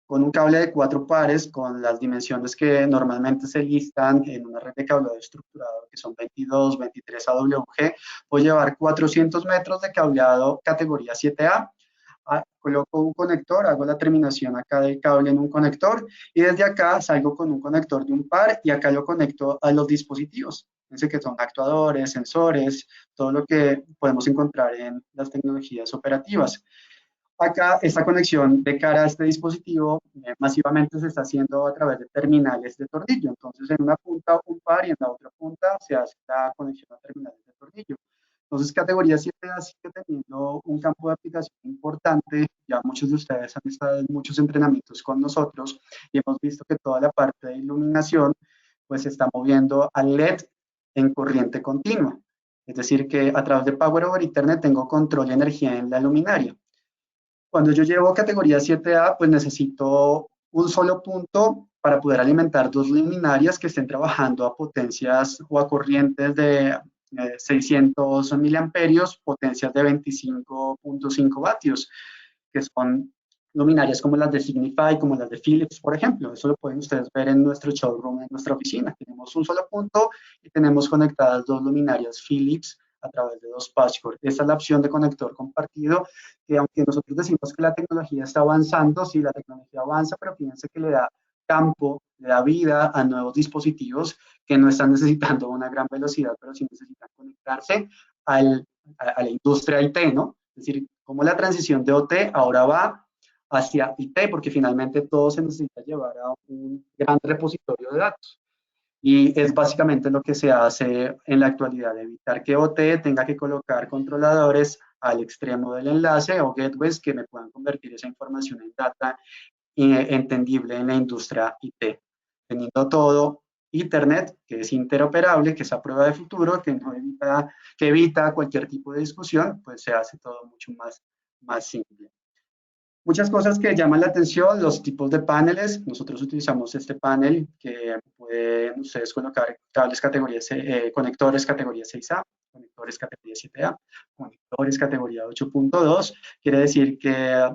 con un cable de 4 pares, con las dimensiones que normalmente se listan en una red de cableado estructurado, que son 22, 23 AWG, puedo llevar 400 metros de cableado categoría 7A. Coloco un conector, hago la terminación acá del cable en un conector y desde acá salgo con un conector de un par y acá lo conecto a los dispositivos. Fíjense que son actuadores, sensores, todo lo que podemos encontrar en las tecnologías operativas. Acá, esta conexión de cara a este dispositivo masivamente se está haciendo a través de terminales de tornillo. Entonces, en una punta un par y en la otra punta se hace la conexión a terminales de tornillo. Entonces, categoría 7A sigue teniendo un campo de aplicación importante. Ya muchos de ustedes han estado en muchos entrenamientos con nosotros y hemos visto que toda la parte de iluminación pues se está moviendo al LED en corriente continua. Es decir, que a través de Power over Ethernet tengo control de energía en la luminaria. Cuando yo llevo categoría 7A, pues necesito un solo punto para poder alimentar dos luminarias que estén trabajando a potencias o a corrientes de 600 miliamperios, potencias de 25.5 vatios, que son luminarias como las de Signify, como las de Philips, por ejemplo. Eso lo pueden ustedes ver en nuestro showroom, en nuestra oficina. Tenemos un solo punto y tenemos conectadas dos luminarias Philips a través de dos patchcord. Esa es la opción de conector compartido, que aunque nosotros decimos que la tecnología está avanzando, sí, la tecnología avanza, pero fíjense que le da campo, le da vida a nuevos dispositivos que no están necesitando una gran velocidad, pero sí necesitan conectarse a la industria IT, ¿no? Es decir, como la transición de OT ahora va hacia IT, porque finalmente todo se necesita llevar a un gran repositorio de datos. Y es básicamente lo que se hace en la actualidad, evitar que OT tenga que colocar controladores al extremo del enlace o gateways que me puedan convertir esa información en data entendible en la industria IT. Teniendo todo Ethernet, que es interoperable, que es a prueba de futuro, que, no evita, que evita cualquier tipo de discusión, pues se hace todo mucho más simple. Muchas cosas que llaman la atención, los tipos de paneles. Nosotros utilizamos este panel que pueden ustedes colocar cables categoría conectores categoría 6A, conectores categoría 7A, conectores categoría 8.2. Quiere decir que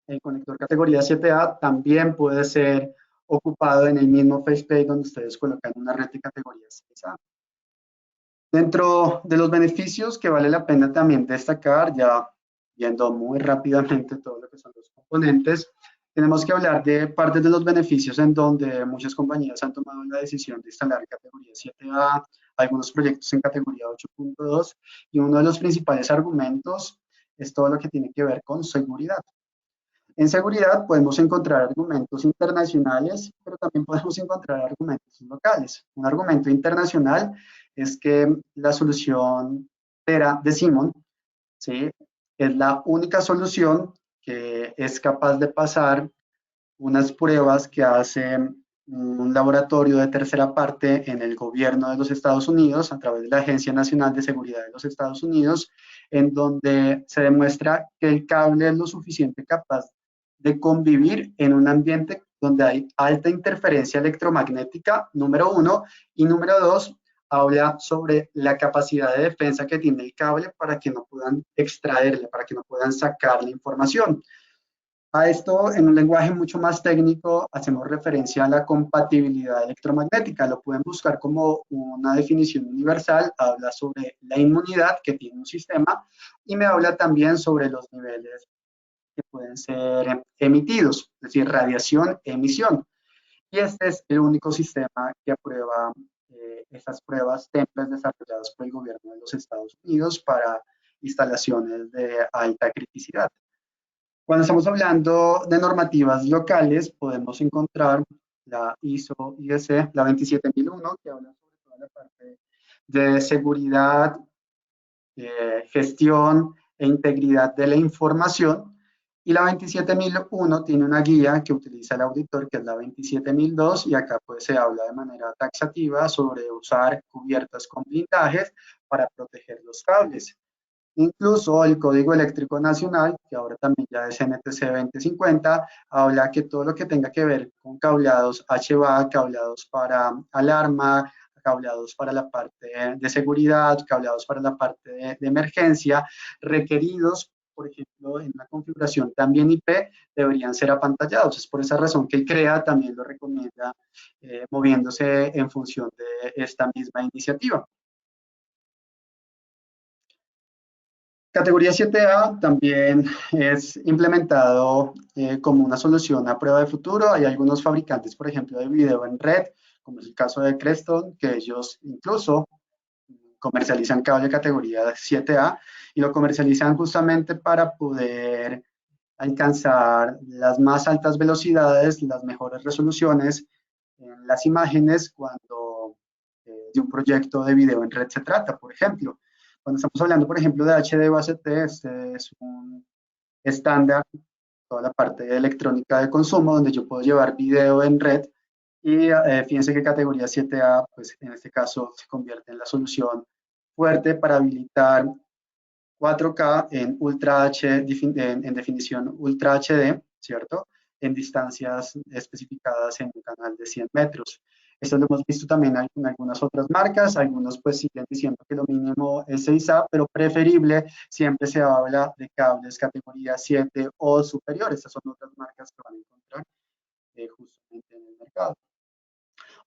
el conector categoría 7A también puede ser ocupado en el mismo faceplate donde ustedes colocan una red de categoría 6A. Dentro de los beneficios que vale la pena también destacar, ya viendo muy rápidamente todo lo que son los componentes, tenemos que hablar de partes de los beneficios en donde muchas compañías han tomado la decisión de instalar categoría 7A, algunos proyectos en categoría 8.2, y uno de los principales argumentos es todo lo que tiene que ver con seguridad. En seguridad podemos encontrar argumentos internacionales, pero también podemos encontrar argumentos locales. Un argumento internacional es que la solución Tera de Simon, ¿sí?, es la única solución que es capaz de pasar unas pruebas que hace un laboratorio de tercera parte en el gobierno de los Estados Unidos a través de la Agencia Nacional de Seguridad de los Estados Unidos, en donde se demuestra que el cable es lo suficiente capaz de convivir en un ambiente donde hay alta interferencia electromagnética, número uno, y número dos, habla sobre la capacidad de defensa que tiene el cable para que no puedan extraerle, para que no puedan sacar la información. A esto, en un lenguaje mucho más técnico, hacemos referencia a la compatibilidad electromagnética. Lo pueden buscar como una definición universal. Habla sobre la inmunidad que tiene un sistema y me habla también sobre los niveles que pueden ser emitidos, es decir, radiación, emisión. Y este es el único sistema que aprueba estas pruebas TEMPES desarrolladas por el gobierno de los Estados Unidos para instalaciones de alta criticidad. Cuando estamos hablando de normativas locales, podemos encontrar la ISO-IEC, la 27001, que habla sobre toda la parte de seguridad, gestión e integridad de la información. Y la 27001 tiene una guía que utiliza el auditor, que es la 27002, y acá pues se habla de manera taxativa sobre usar cubiertas con blindajes para proteger los cables. Incluso el Código Eléctrico Nacional, que ahora también ya es NTC 2050, habla que todo lo que tenga que ver con cableados HVA, cableados para alarma, cableados para la parte de seguridad, cableados para la parte de emergencia, requeridos, por ejemplo, en una configuración también IP, deberían ser apantallados. Es por esa razón que el CREA también lo recomienda, moviéndose en función de esta misma iniciativa. Categoría 7A también es implementado como una solución a prueba de futuro. Hay algunos fabricantes, por ejemplo, de video en red, como es el caso de Creston, que ellos incluso comercializan cable categoría 7A y lo comercializan justamente para poder alcanzar las más altas velocidades, las mejores resoluciones en las imágenes cuando de un proyecto de video en red se trata, por ejemplo. Cuando estamos hablando, por ejemplo, de HD base T, este es un estándar, toda la parte de electrónica de consumo, donde yo puedo llevar video en red y fíjense que categoría 7A, pues en este caso se convierte en la solución fuerte para habilitar 4K en Ultra H, en definición Ultra HD, ¿cierto? En distancias especificadas en un canal de 100 metros. Esto lo hemos visto también en algunas otras marcas, algunos pues siguen diciendo que lo mínimo es 6A, pero preferible siempre se habla de cables categoría 7 o superior. Estas son otras marcas que van a encontrar justamente en el mercado.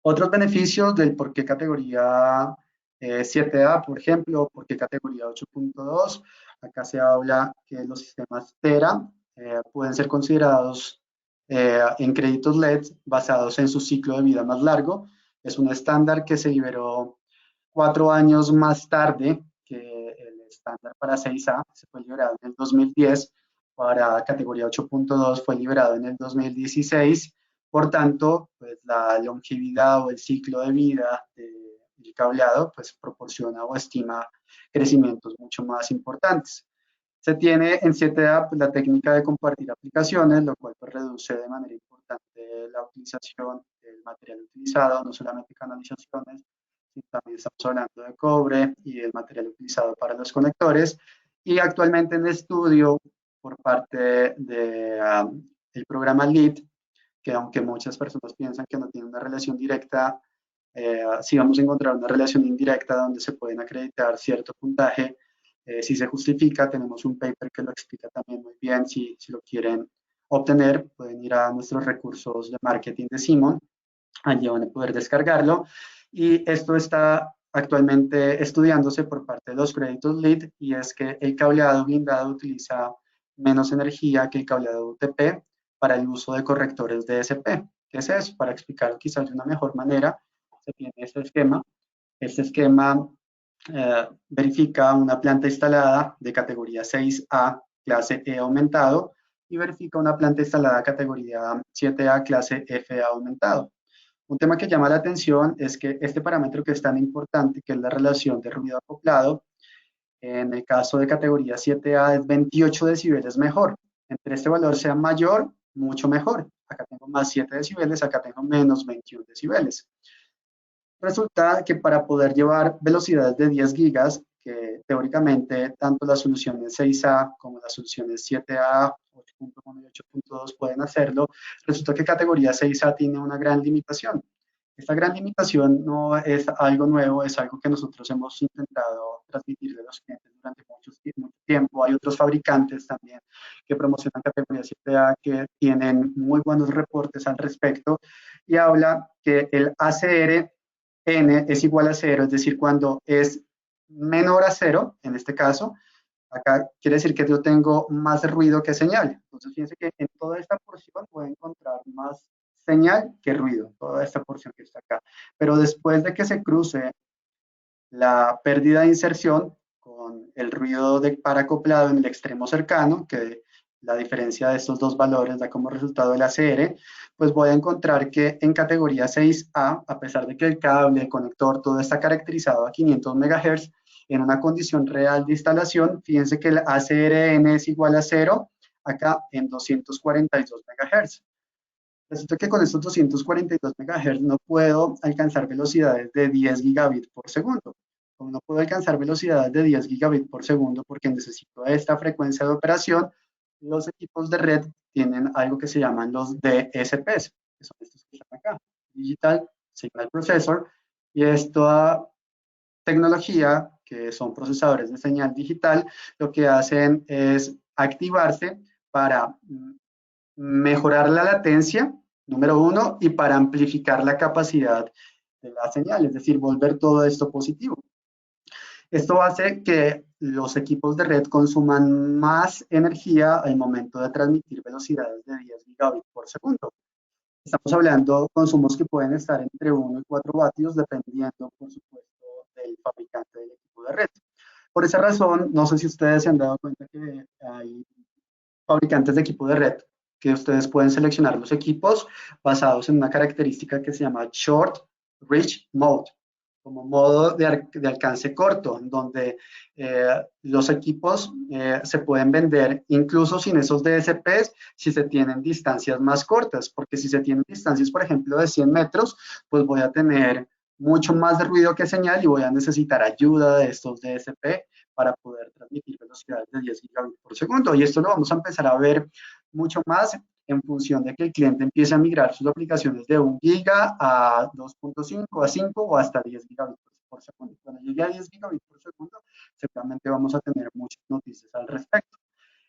Otros beneficios del por qué categoría 7A, por ejemplo, por qué categoría 8.2. Acá se habla que los sistemas TERA pueden ser considerados en créditos LED basados en su ciclo de vida más largo. Es un estándar que se liberó 4 años más tarde que el estándar para 6A. Se fue liberado en el 2010. Para categoría 8.2 fue liberado en el 2016. Por tanto, pues la longevidad o el ciclo de vida del cableado pues proporciona o estima crecimientos mucho más importantes. Se tiene en 7A pues, la técnica de compartir aplicaciones, lo cual pues, reduce de manera importante la utilización del material utilizado, no solamente canalizaciones, sino también estamos hablando de cobre y el material utilizado para los conectores. Y actualmente en estudio por parte del programa LEED, que aunque muchas personas piensan que no tiene una relación directa, sí vamos a encontrar una relación indirecta donde se pueden acreditar cierto puntaje. Si se justifica, tenemos un paper que lo explica también muy bien. Si lo quieren obtener, pueden ir a nuestros recursos de marketing de Simon. Allí van a poder descargarlo. Y esto está actualmente estudiándose por parte de los créditos LEED y es que el cableado blindado utiliza menos energía que el cableado UTP para el uso de correctores DSP. ¿Qué es eso? Para explicarlo quizás de una mejor manera, se tiene este esquema. Este esquema verifica una planta instalada de categoría 6A, clase E aumentado, y verifica una planta instalada categoría 7A, clase FA aumentado. Un tema que llama la atención es que este parámetro que es tan importante, que es la relación de ruido acoplado, en el caso de categoría 7A es 28 decibeles mejor. Entre este valor sea mayor, mucho mejor. Acá tengo más 7 decibeles, acá tengo menos 21 decibeles. Resulta que para poder llevar velocidades de 10 gigas, que teóricamente tanto las soluciones 6A como las soluciones 7A, 8.1 y 8.2 pueden hacerlo, resulta que categoría 6A tiene una gran limitación. Esta gran limitación no es algo nuevo, es algo que nosotros hemos intentado transmitirle a los clientes durante mucho tiempo. Hay otros fabricantes también que promocionan categoría 7A, que tienen muy buenos reportes al respecto, y habla que el ACR N es igual a cero, es decir, cuando es menor a cero, en este caso, acá quiere decir que yo tengo más ruido que señal. Entonces, fíjense que en toda esta porción voy a encontrar más señal que ruido, toda esta porción que está acá. Pero después de que se cruce la pérdida de inserción con el ruido de par acoplado en el extremo cercano, que la diferencia de estos dos valores da como resultado el ACR, pues voy a encontrar que en categoría 6A, a pesar de que el cable, el conector, todo está caracterizado a 500 MHz, en una condición real de instalación, fíjense que el ACRN es igual a 0, acá en 242 MHz. Resulta que con estos 242 MHz no puedo alcanzar velocidades de 10 gigabits por segundo. Como no puedo alcanzar velocidades de 10 gigabits por segundo porque necesito esta frecuencia de operación, los equipos de red tienen algo que se llaman los DSPs, que son estos que están acá, Digital Signal Processor, y esta tecnología, que son procesadores de señal digital, lo que hacen es activarse para mejorar la latencia, número uno, y para amplificar la capacidad de la señal, es decir, volver todo esto positivo. Esto hace que los equipos de red consuman más energía al momento de transmitir velocidades de 10 gigabits por segundo. Estamos hablando de consumos que pueden estar entre 1 y 4 vatios, dependiendo, por supuesto, del fabricante del equipo de red. Por esa razón, no sé si ustedes se han dado cuenta que hay fabricantes de equipo de red, que ustedes pueden seleccionar los equipos basados en una característica que se llama Short Reach Mode, como modo de alcance corto, donde los equipos se pueden vender incluso sin esos DSPs si se tienen distancias más cortas, porque si se tienen distancias, por ejemplo, de 100 metros, pues voy a tener mucho más de ruido que señal y voy a necesitar ayuda de estos DSP para poder transmitir velocidades de 10 gigabits por segundo. Y esto lo vamos a empezar a ver mucho más en función de que el cliente empiece a migrar sus aplicaciones de 1 giga a 2.5, a 5 o hasta 10 gigabits por segundo. Cuando llegue a 10 gigabits por segundo, seguramente vamos a tener muchas noticias al respecto.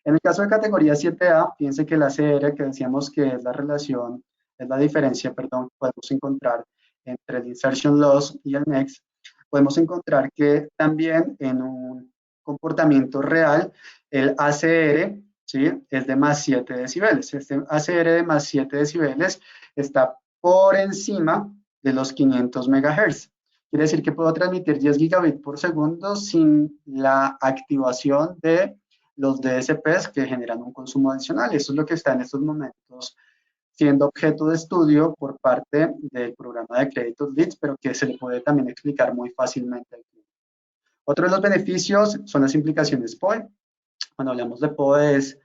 En el caso de categoría 7A, fíjense que la CR, que decíamos que es la relación, es la diferencia, perdón, que podemos encontrar entre el insertion loss y el next, podemos encontrar que también en un comportamiento real, el ACR, ¿sí?, es de más 7 decibeles. Este ACR de más 7 decibeles está por encima de los 500 MHz. Quiere decir que puedo transmitir 10 gigabits por segundo sin la activación de los DSPs que generan un consumo adicional. Eso es lo que está en estos momentos siendo objeto de estudio por parte del programa de créditos LEEDS, pero que se le puede también explicar muy fácilmente al cliente. Otro de los beneficios son las implicaciones PoE. Cuando hablamos de PoE es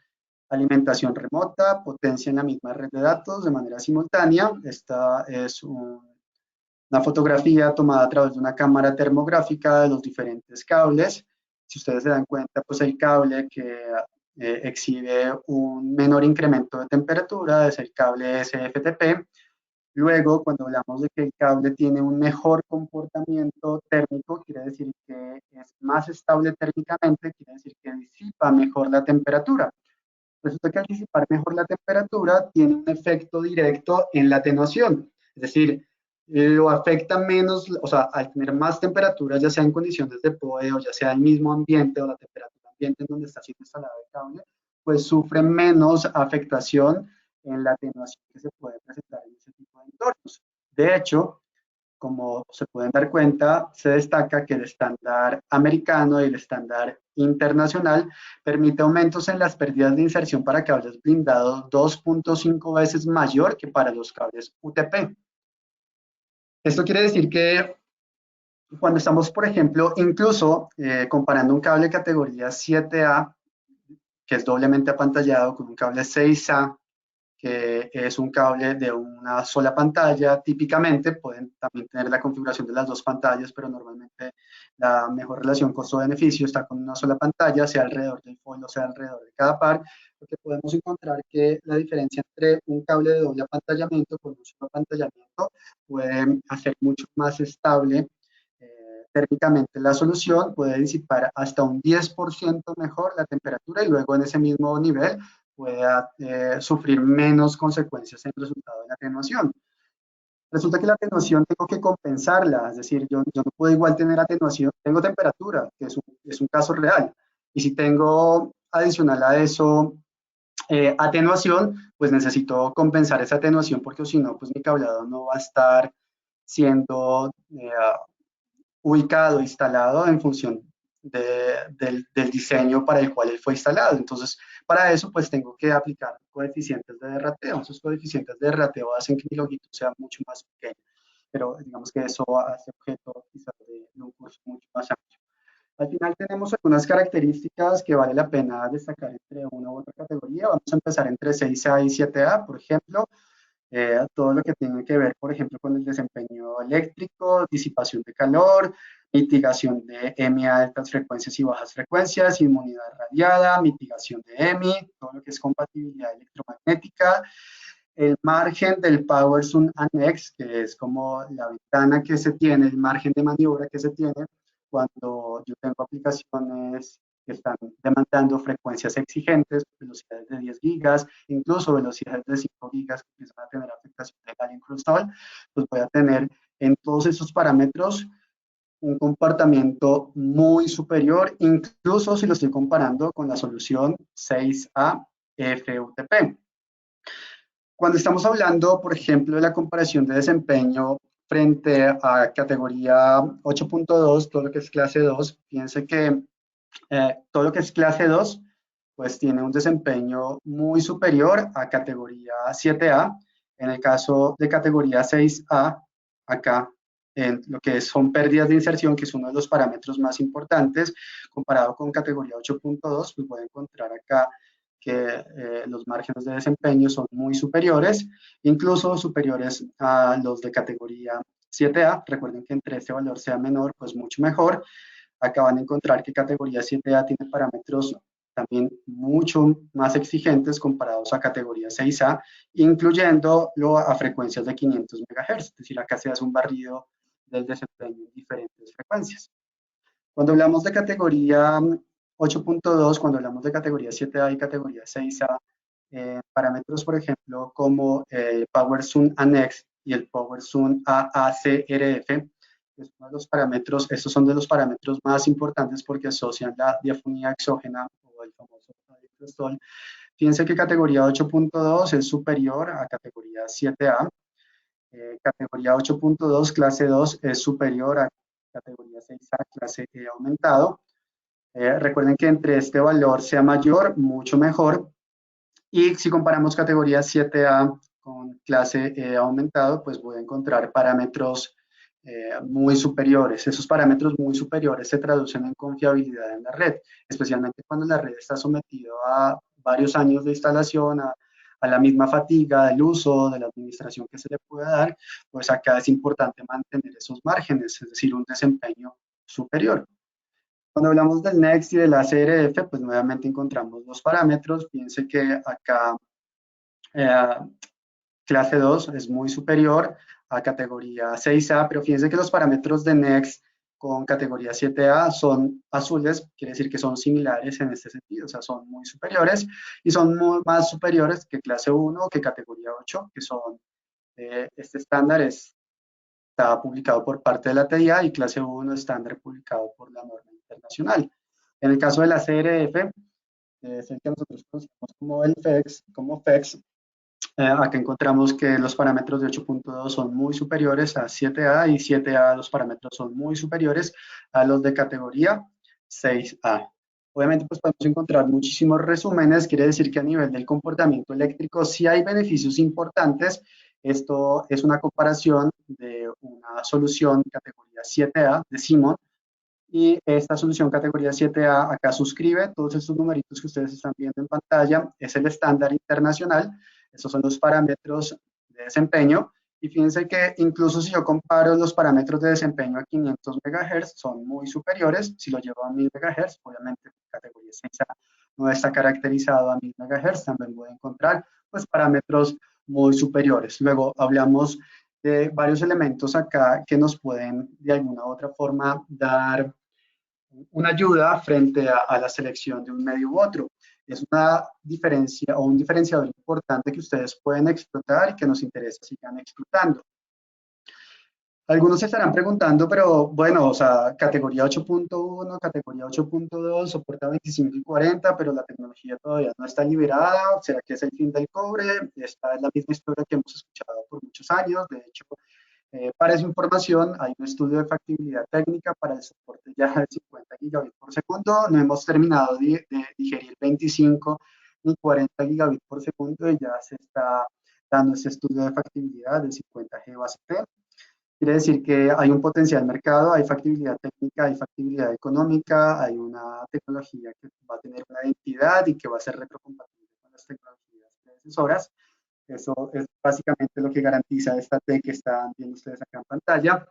alimentación remota, potencia en la misma red de datos de manera simultánea. Esta es una fotografía tomada a través de una cámara termográfica de los diferentes cables. Si ustedes se dan cuenta, pues el cable que exhibe un menor incremento de temperatura es el cable SFTP. Luego, cuando hablamos de que el cable tiene un mejor comportamiento térmico, quiere decir que es más estable térmicamente, quiere decir que disipa mejor la temperatura. Resulta que al disipar mejor la temperatura tiene un efecto directo en la atenuación, es decir, lo afecta menos, o sea, al tener más temperatura, ya sea en condiciones de PoE o ya sea el mismo ambiente o la temperatura ambiente en donde está siendo instalado el cable, pues sufre menos afectación en la atenuación que se puede presentar en ese tipo de entornos. De hecho, como se pueden dar cuenta, se destaca que el estándar americano y el estándar internacional permite aumentos en las pérdidas de inserción para cables blindados 2.5 veces mayor que para los cables UTP. Esto quiere decir que cuando estamos, por ejemplo, incluso comparando un cable categoría 7A, que es doblemente apantallado, con un cable 6A, que es un cable de una sola pantalla. Típicamente pueden también tener la configuración de las dos pantallas, pero normalmente la mejor relación costo-beneficio está con una sola pantalla, sea alrededor del foil o sea alrededor de cada par, porque podemos encontrar que la diferencia entre un cable de doble apantallamiento con un solo apantallamiento puede hacer mucho más estable térmicamente la solución, puede disipar hasta un 10% mejor la temperatura y luego en ese mismo nivel pueda sufrir menos consecuencias en el resultado de la atenuación. Resulta que la atenuación tengo que compensarla, es decir, yo no puedo igual tener atenuación, tengo temperatura, que es un caso real, y si tengo adicional a eso atenuación, pues necesito compensar esa atenuación porque si no, pues mi cableado no va a estar siendo ubicado, instalado en función del diseño para el cual él fue instalado. Entonces, para eso, pues tengo que aplicar coeficientes de derrateo. Esos coeficientes de derrateo hacen que mi longitud sea mucho más pequeña, pero digamos que eso hace objeto quizás de un curso mucho más amplio. Al final tenemos algunas características que vale la pena destacar entre una u otra categoría. Vamos a empezar entre 6A y 7A, por ejemplo. Todo lo que tiene que ver, por ejemplo, con el desempeño eléctrico, disipación de calor, mitigación de EMI a altas frecuencias y bajas frecuencias, inmunidad radiada, mitigación de EMI, todo lo que es compatibilidad electromagnética, el margen del Power Zoom Annex, que es como la ventana que se tiene, el margen de maniobra que se tiene cuando yo tengo aplicaciones que están demandando frecuencias exigentes, velocidades de 10 gigas, incluso velocidades de 5 gigas que empiezan a tener afectación de gallium crustal, pues voy a tener en todos esos parámetros un comportamiento muy superior, incluso si lo estoy comparando con la solución 6A FUTP. Cuando estamos hablando, por ejemplo, de la comparación de desempeño frente a categoría 8.2, todo lo que es clase 2, piense que todo lo que es clase 2, pues tiene un desempeño muy superior a categoría 7A. En el caso de categoría 6A, acá, en lo que son pérdidas de inserción, que es uno de los parámetros más importantes, comparado con categoría 8.2, pues voy a encontrar acá que los márgenes de desempeño son muy superiores, incluso superiores a los de categoría 7A. Recuerden que entre este valor sea menor, pues mucho mejor. Acá van a encontrar que categoría 7A tiene parámetros también mucho más exigentes comparados a categoría 6A, incluyéndolo a frecuencias de 500 MHz, es decir, acá se hace un barrido del desempeño en diferentes frecuencias. Cuando hablamos de categoría 8.2, cuando hablamos de categoría 7A y categoría 6A, parámetros, por ejemplo, como el Power Zoom Annex y el Power Zoom AACRF, es uno de los parámetros, estos son de los parámetros más importantes porque asocian la diafonía exógena o el famoso crustol. Fíjense que categoría 8.2 es superior a categoría 7A, categoría 8.2 clase 2 es superior a categoría 6A clase E aumentado. Recuerden que entre este valor sea mayor, mucho mejor. Y si comparamos categoría 7A con clase E aumentado, pues voy a encontrar parámetros muy superiores. Esos parámetros muy superiores se traducen en confiabilidad en la red, especialmente cuando la red está sometida a varios años de instalación, a la misma fatiga del uso, de la administración que se le puede dar, pues acá es importante mantener esos márgenes, es decir, un desempeño superior. Cuando hablamos del Next y del ACRF, pues nuevamente encontramos los parámetros. Piense que acá eh, clase 2 es muy superior a categoría 6A, pero fíjense que los parámetros de Next con categoría 7A son azules, quiere decir que son similares en este sentido, o sea, son muy superiores y son más superiores que clase 1 o que categoría 8, que son, este estándar está publicado por parte de la TIA y clase 1 estándar publicado por la norma internacional. En el caso de la CRF, es el que nosotros conocemos como el FEX, acá encontramos que los parámetros de 8.2 son muy superiores a 7A y 7A los parámetros son muy superiores a los de categoría 6A. Obviamente pues podemos encontrar muchísimos resúmenes, quiere decir que a nivel del comportamiento eléctrico sí hay beneficios importantes. Esto es una comparación de una solución categoría 7A de Simon y esta solución categoría 7A acá suscribe todos estos numeritos que ustedes están viendo en pantalla, es el estándar internacional, estos son los parámetros de desempeño y fíjense que incluso si yo comparo los parámetros de desempeño a 500 MHz son muy superiores, si lo llevo a 1000 MHz, obviamente categoría 6A no está caracterizado a 1000 MHz, también voy a encontrar pues parámetros muy superiores. Luego hablamos de varios elementos acá que nos pueden de alguna u otra forma dar una ayuda frente a la selección de un medio u otro. Es una diferencia o un diferenciador importante que ustedes pueden explotar y que nos interesa sigan explotando. Algunos se estarán preguntando, pero bueno, o sea, categoría 8.1, categoría 8.2, soporta 25 y 40, pero la tecnología todavía no está liberada. ¿Será que es el fin del cobre? Esta es la misma historia que hemos escuchado por muchos años. De hecho, para su información, hay un estudio de factibilidad técnica para el soporte ya de 50 gigabits por segundo. No hemos terminado de digerir 25 ni 40 gigabits por segundo y ya se está dando ese estudio de factibilidad de 50G base T. Quiere decir que hay un potencial mercado, hay factibilidad técnica, hay factibilidad económica, hay una tecnología que va a tener una identidad y que va a ser retrocompatible con las tecnologías predecesoras. Eso es básicamente lo que garantiza esta T que están viendo ustedes acá en pantalla.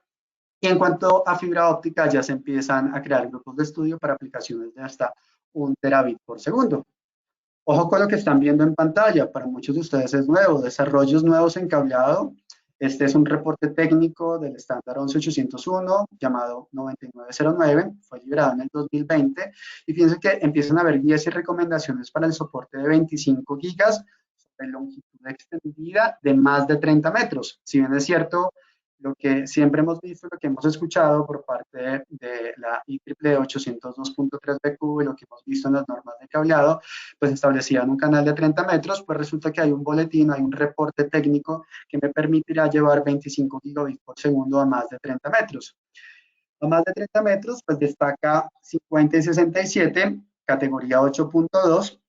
Y en cuanto a fibra óptica, ya se empiezan a crear grupos de estudio para aplicaciones de hasta 1 terabit por segundo. Ojo con lo que están viendo en pantalla, para muchos de ustedes es nuevo, desarrollos nuevos en cableado. Este es un reporte técnico del estándar 11801 llamado 9909, fue liberado en el 2020 y fíjense que empiezan a haber guías y recomendaciones para el soporte de 25 gigas de longitud extendida de más de 30 metros. Si bien es cierto, lo que siempre hemos visto, lo que hemos escuchado por parte de la IEEE 802.3BQ y lo que hemos visto en las normas de cableado, pues establecían un canal de 30 metros, pues resulta que hay un boletín, hay un reporte técnico que me permitirá llevar 25 gigabits por segundo a más de 30 metros. A más de 30 metros, pues destaca 50 y 67, categoría 8.2,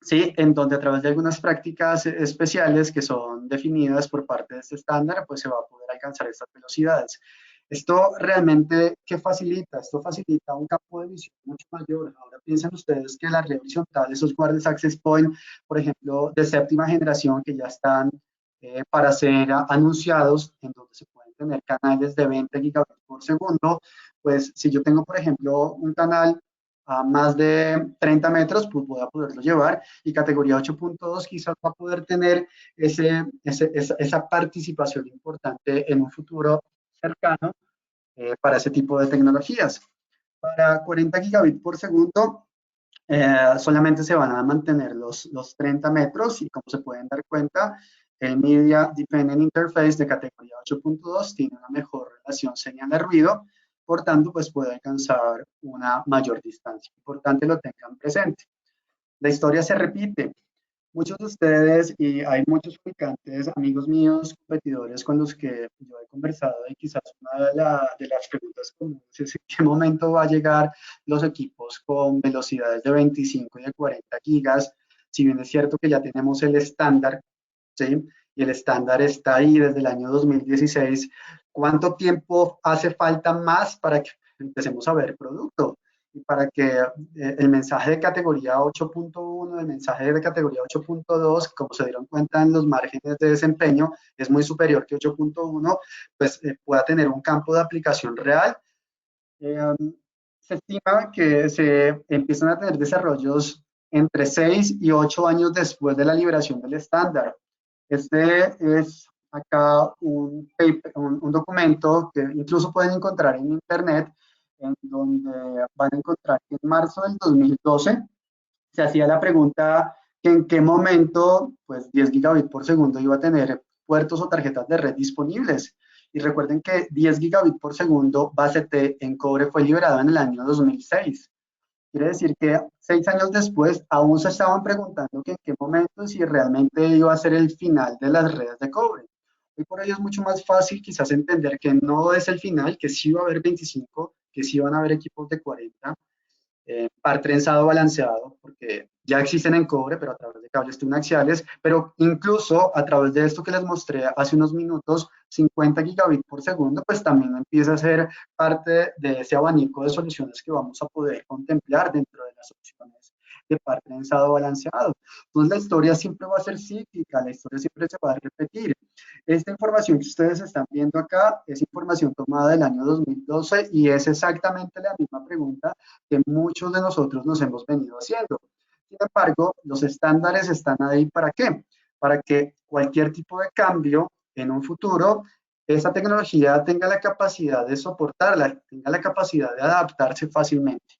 ¿sí? En donde a través de algunas prácticas especiales que son definidas por parte de este estándar, pues se va a poder alcanzar estas velocidades. Esto realmente, ¿qué facilita? Esto facilita un campo de visión mucho mayor. Ahora piensen ustedes que la red horizontal, esos wireless access point, por ejemplo, de séptima generación que ya están para ser anunciados, en donde se pueden tener canales de 20 gigabits por segundo, pues si yo tengo, por ejemplo, un canal a más de 30 metros, pues voy a poderlo llevar y categoría 8.2 quizás va a poder tener esa participación importante en un futuro cercano para ese tipo de tecnologías. Para 40 gigabits por segundo, solamente se van a mantener los 30 metros y como se pueden dar cuenta, el Media Dependent Interface de categoría 8.2 tiene una mejor relación señal de ruido, por tanto, pues puede alcanzar una mayor distancia. Importante lo tengan presente. La historia se repite. Muchos de ustedes, y hay muchos fabricantes, amigos míos, competidores con los que yo he conversado, y quizás una de las preguntas comunes es en qué momento va a llegar los equipos con velocidades de 25 y de 40 gigas, si bien es cierto que ya tenemos el estándar, ¿sí? Y el estándar está ahí desde el año 2016. ¿Cuánto tiempo hace falta más para que empecemos a ver producto? Y para que el mensaje de categoría 8.1, el mensaje de categoría 8.2, como se dieron cuenta en los márgenes de desempeño, es muy superior que 8.1, pues pueda tener un campo de aplicación real. Se estima que se empiezan a tener desarrollos entre 6 y 8 años después de la liberación del estándar. Este es acá un, paper, un documento que incluso pueden encontrar en internet, en donde van a encontrar que en marzo del 2012 se hacía la pregunta que en qué momento pues 10 gigabits por segundo iba a tener puertos o tarjetas de red disponibles. Y recuerden que 10 gigabits por segundo base T en cobre fue liberado en el año 2006. Quiere decir que 6 años después aún se estaban preguntando que en qué momento si realmente iba a ser el final de las redes de cobre. Hoy por ello es mucho más fácil quizás entender que no es el final, que sí va a haber 25, que sí van a haber equipos de 40, par trenzado balanceado, porque ya existen en cobre, pero a través de cables tunaxiales, pero incluso a través de esto que les mostré hace unos minutos, 50 gigabits por segundo, pues también empieza a ser parte de ese abanico de soluciones que vamos a poder contemplar dentro de las opciones de par trenzado balanceado. Entonces la historia siempre va a ser cíclica, la historia siempre se va a repetir. Esta información que ustedes están viendo acá es información tomada del año 2012 y es exactamente la misma pregunta que muchos de nosotros nos hemos venido haciendo. Sin embargo, los estándares están ahí ¿para qué? Para que cualquier tipo de cambio en un futuro, esa tecnología tenga la capacidad de soportarla, tenga la capacidad de adaptarse fácilmente.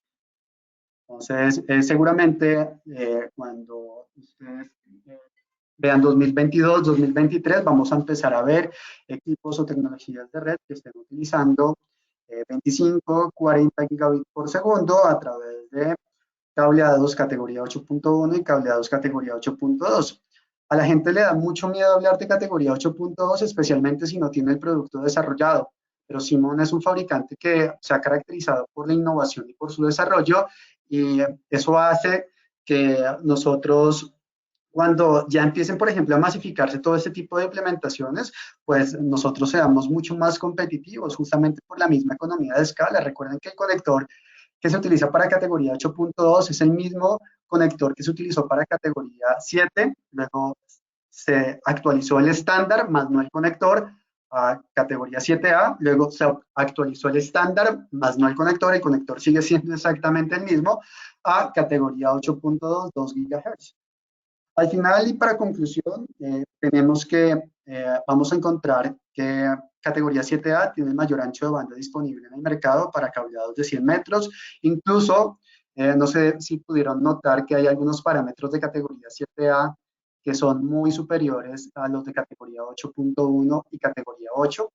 Entonces, seguramente cuando ustedes vean 2022, 2023, vamos a empezar a ver equipos o tecnologías de red que estén utilizando 25, 40 gigabits por segundo a través de cableados categoría 8.1 y cableados categoría 8.2. A la gente le da mucho miedo hablar de categoría 8.2, especialmente si no tiene el producto desarrollado. Pero Simon es un fabricante que se ha caracterizado por la innovación y por su desarrollo, y eso hace que nosotros, cuando ya empiecen, por ejemplo, a masificarse todo este tipo de implementaciones, pues nosotros seamos mucho más competitivos, justamente por la misma economía de escala. Recuerden que el conector que se utiliza para categoría 8.2 es el mismo conector que se utilizó para categoría 7, luego se actualizó el estándar, más no el conector, a categoría 7A, luego se actualizó el estándar, más no el conector sigue siendo exactamente el mismo, a categoría 8.2, 2 GHz. Al final y para conclusión, tenemos que vamos a encontrar que categoría 7A tiene el mayor ancho de banda disponible en el mercado para cableados de 100 metros. Incluso, no sé si pudieron notar que hay algunos parámetros de categoría 7A que son muy superiores a los de categoría 8.1 y categoría 8.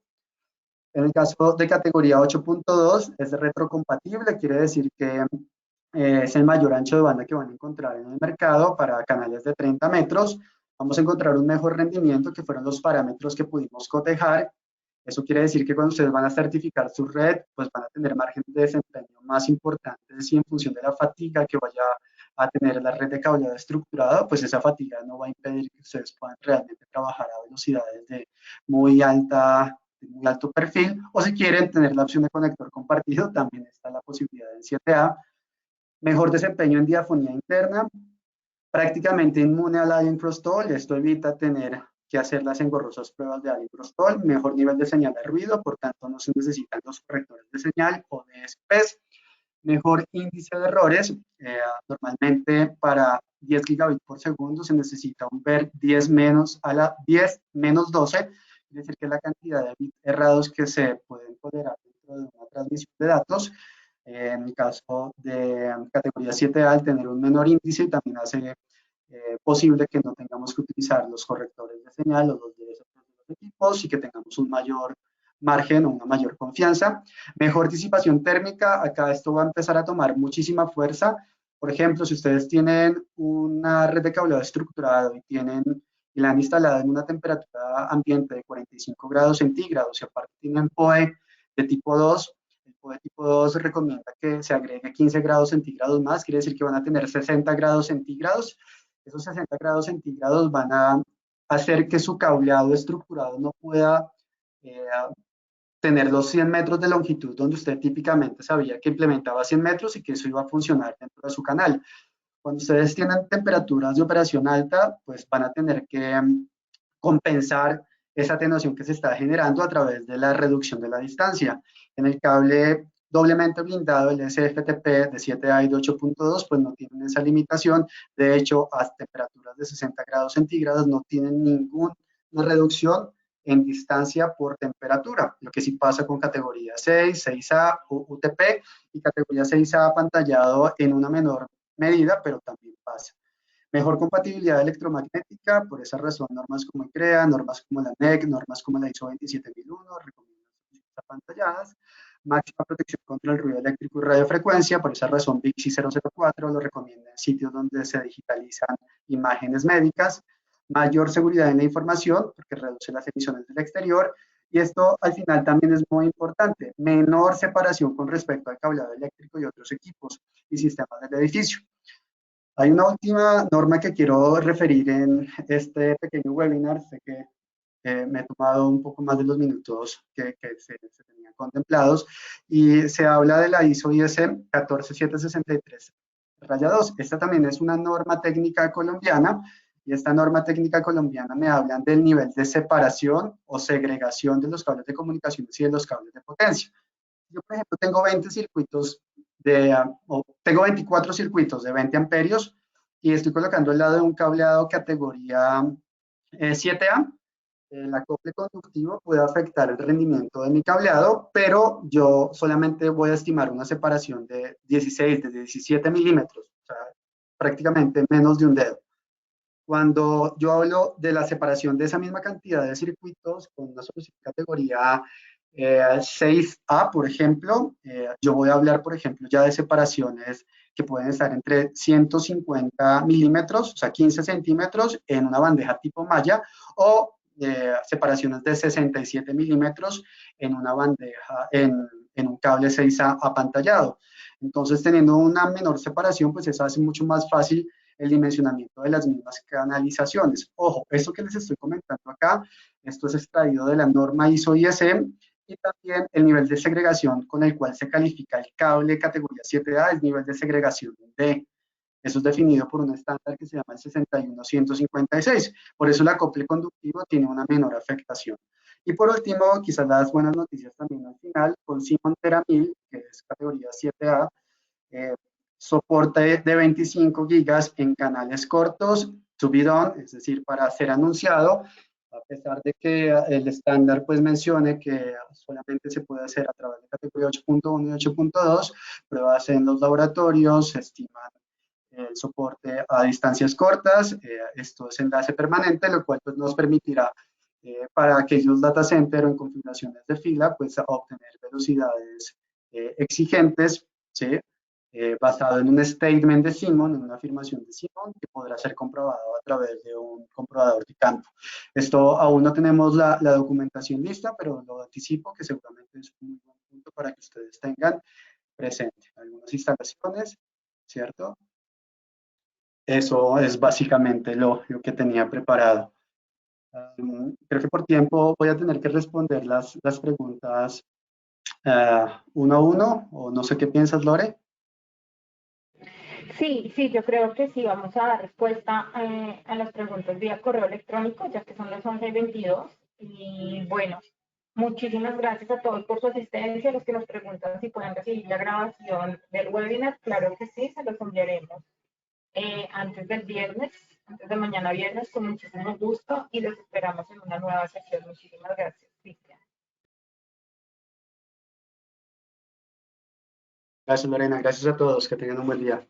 En el caso de categoría 8.2 es retrocompatible, quiere decir que es el mayor ancho de banda que van a encontrar en el mercado para canales de 30 metros. Vamos a encontrar un mejor rendimiento, que fueron los parámetros que pudimos cotejar. Eso quiere decir que cuando ustedes van a certificar su red, pues van a tener margen de desempeño más importantes, y en función de la fatiga que vaya a tener la red de cableado estructurado, pues esa fatiga no va a impedir que ustedes puedan realmente trabajar a velocidades de muy muy alto perfil, o si quieren tener la opción de conector compartido, también está la posibilidad del 7A. Mejor desempeño en diafonía interna, prácticamente inmune al alien cross-talk. Esto evita tener que hacer las engorrosas pruebas de alien cross-talk. Mejor nivel de señal de ruido, por tanto no se necesitan los correctores de señal o de DSPs. Mejor índice de errores, normalmente para 10 gigabits por segundo se necesita un ver 10 menos a la 10 menos 12, es decir, que la cantidad de bits errados que se pueden tolerar dentro de una transmisión de datos. En el caso de categoría 7A, al tener un menor índice, también hace posible que no tengamos que utilizar los correctores de señal o los DSP de los equipos, y que tengamos un mayor margen o una mayor confianza. Mejor disipación térmica, acá esto va a empezar a tomar muchísima fuerza. Por ejemplo, si ustedes tienen una red de cableado estructurado y la han instalado en una temperatura ambiente de 45 grados centígrados, y aparte tienen PoE de tipo 2, el PoE tipo 2 recomienda que se agregue 15 grados centígrados más, quiere decir que van a tener 60 grados centígrados. Esos 60 grados centígrados van a hacer que su cableado estructurado no pueda eh, tener los 100 metros de longitud donde usted típicamente sabía que implementaba 100 metros y que eso iba a funcionar dentro de su canal. Cuando ustedes tienen temperaturas de operación alta, pues van a tener que compensar esa atenuación que se está generando a través de la reducción de la distancia. En el cable doblemente blindado, el SFTP de 7A y de 8.2, pues no tienen esa limitación. De hecho, a temperaturas de 60 grados centígrados no tienen ninguna reducción en distancia por temperatura, lo que sí pasa con categoría 6, 6A o UTP, y categoría 6A apantallado en una menor medida, pero también pasa. Mejor compatibilidad electromagnética, por esa razón normas como ICREA, normas como la NEC, normas como la ISO 27001 recomiendan soluciones apantalladas. Máxima protección contra el ruido eléctrico y radiofrecuencia, por esa razón BICSI 004 lo recomienda en sitios donde se digitalizan imágenes médicas. Mayor seguridad en la información, porque reduce las emisiones del exterior. Y esto al final también es muy importante, menor separación con respecto al cableado eléctrico y otros equipos y sistemas del edificio. Hay una última norma que quiero referir en este pequeño webinar. Sé que me he tomado un poco más de los minutos que se tenían contemplados, y se habla de la ISO IS 14763-2. Esta también es una norma técnica colombiana, y esta norma técnica colombiana me hablan del nivel de separación o segregación de los cables de comunicaciones y de los cables de potencia. Yo, por ejemplo, tengo 20 circuitos tengo 24 circuitos de 20 amperios, y estoy colocando al lado de un cableado categoría 7A. el acople conductivo puede afectar el rendimiento de mi cableado, pero yo solamente voy a estimar una separación de 16, de 17 milímetros, o sea, prácticamente menos de un dedo. Cuando yo hablo de la separación de esa misma cantidad de circuitos con una solución categoría 6A, por ejemplo, yo voy a hablar, por ejemplo, ya de separaciones que pueden estar entre 150 milímetros, o sea, 15 centímetros en una bandeja tipo malla, o separaciones de 67 milímetros en una bandeja, en un cable 6A apantallado. Entonces, teniendo una menor separación, pues eso hace mucho más fácil el dimensionamiento de las mismas canalizaciones. Ojo, esto que les estoy comentando acá, esto es extraído de la norma ISO ISM y también el nivel de segregación con el cual se califica el cable categoría 7A es nivel de segregación D. Eso es definido por un estándar que se llama el 61156. Por eso el acople conductivo tiene una menor afectación. Y por último, quizás las buenas noticias también al final, con Simon Teramil, que es categoría 7A, eh, soporte de 25 gigas en canales cortos, to be done, es decir, para ser anunciado, a pesar de que el estándar pues mencione que solamente se puede hacer a través de categoría 8.1 y 8.2, pruebas en los laboratorios, se estiman el soporte a distancias cortas, esto es enlace permanente, lo cual pues, nos permitirá para aquellos data center o en configuraciones de fila, pues obtener velocidades exigentes, ¿sí? Basado en un statement de Simon, en una afirmación de Simon, que podrá ser comprobado a través de un comprobador de campo. Esto aún no tenemos la documentación lista, pero lo anticipo que seguramente es un muy buen punto para que ustedes tengan presente. Algunas instalaciones, ¿cierto? Eso es básicamente lo que tenía preparado. Creo que por tiempo voy a tener que responder las preguntas uno a uno, o no sé qué piensas, Lore. Sí, sí, yo creo que sí, vamos a dar respuesta a las preguntas vía correo electrónico, ya que son las 11:22. Y bueno, muchísimas gracias a todos por su asistencia, los que nos preguntan si pueden recibir la grabación del webinar, claro que sí, se los enviaremos antes del viernes, antes de mañana viernes, con muchísimo gusto y los esperamos en una nueva sesión. Muchísimas gracias, Cristian. Gracias, Lorena. Gracias a todos. Que tengan un buen día.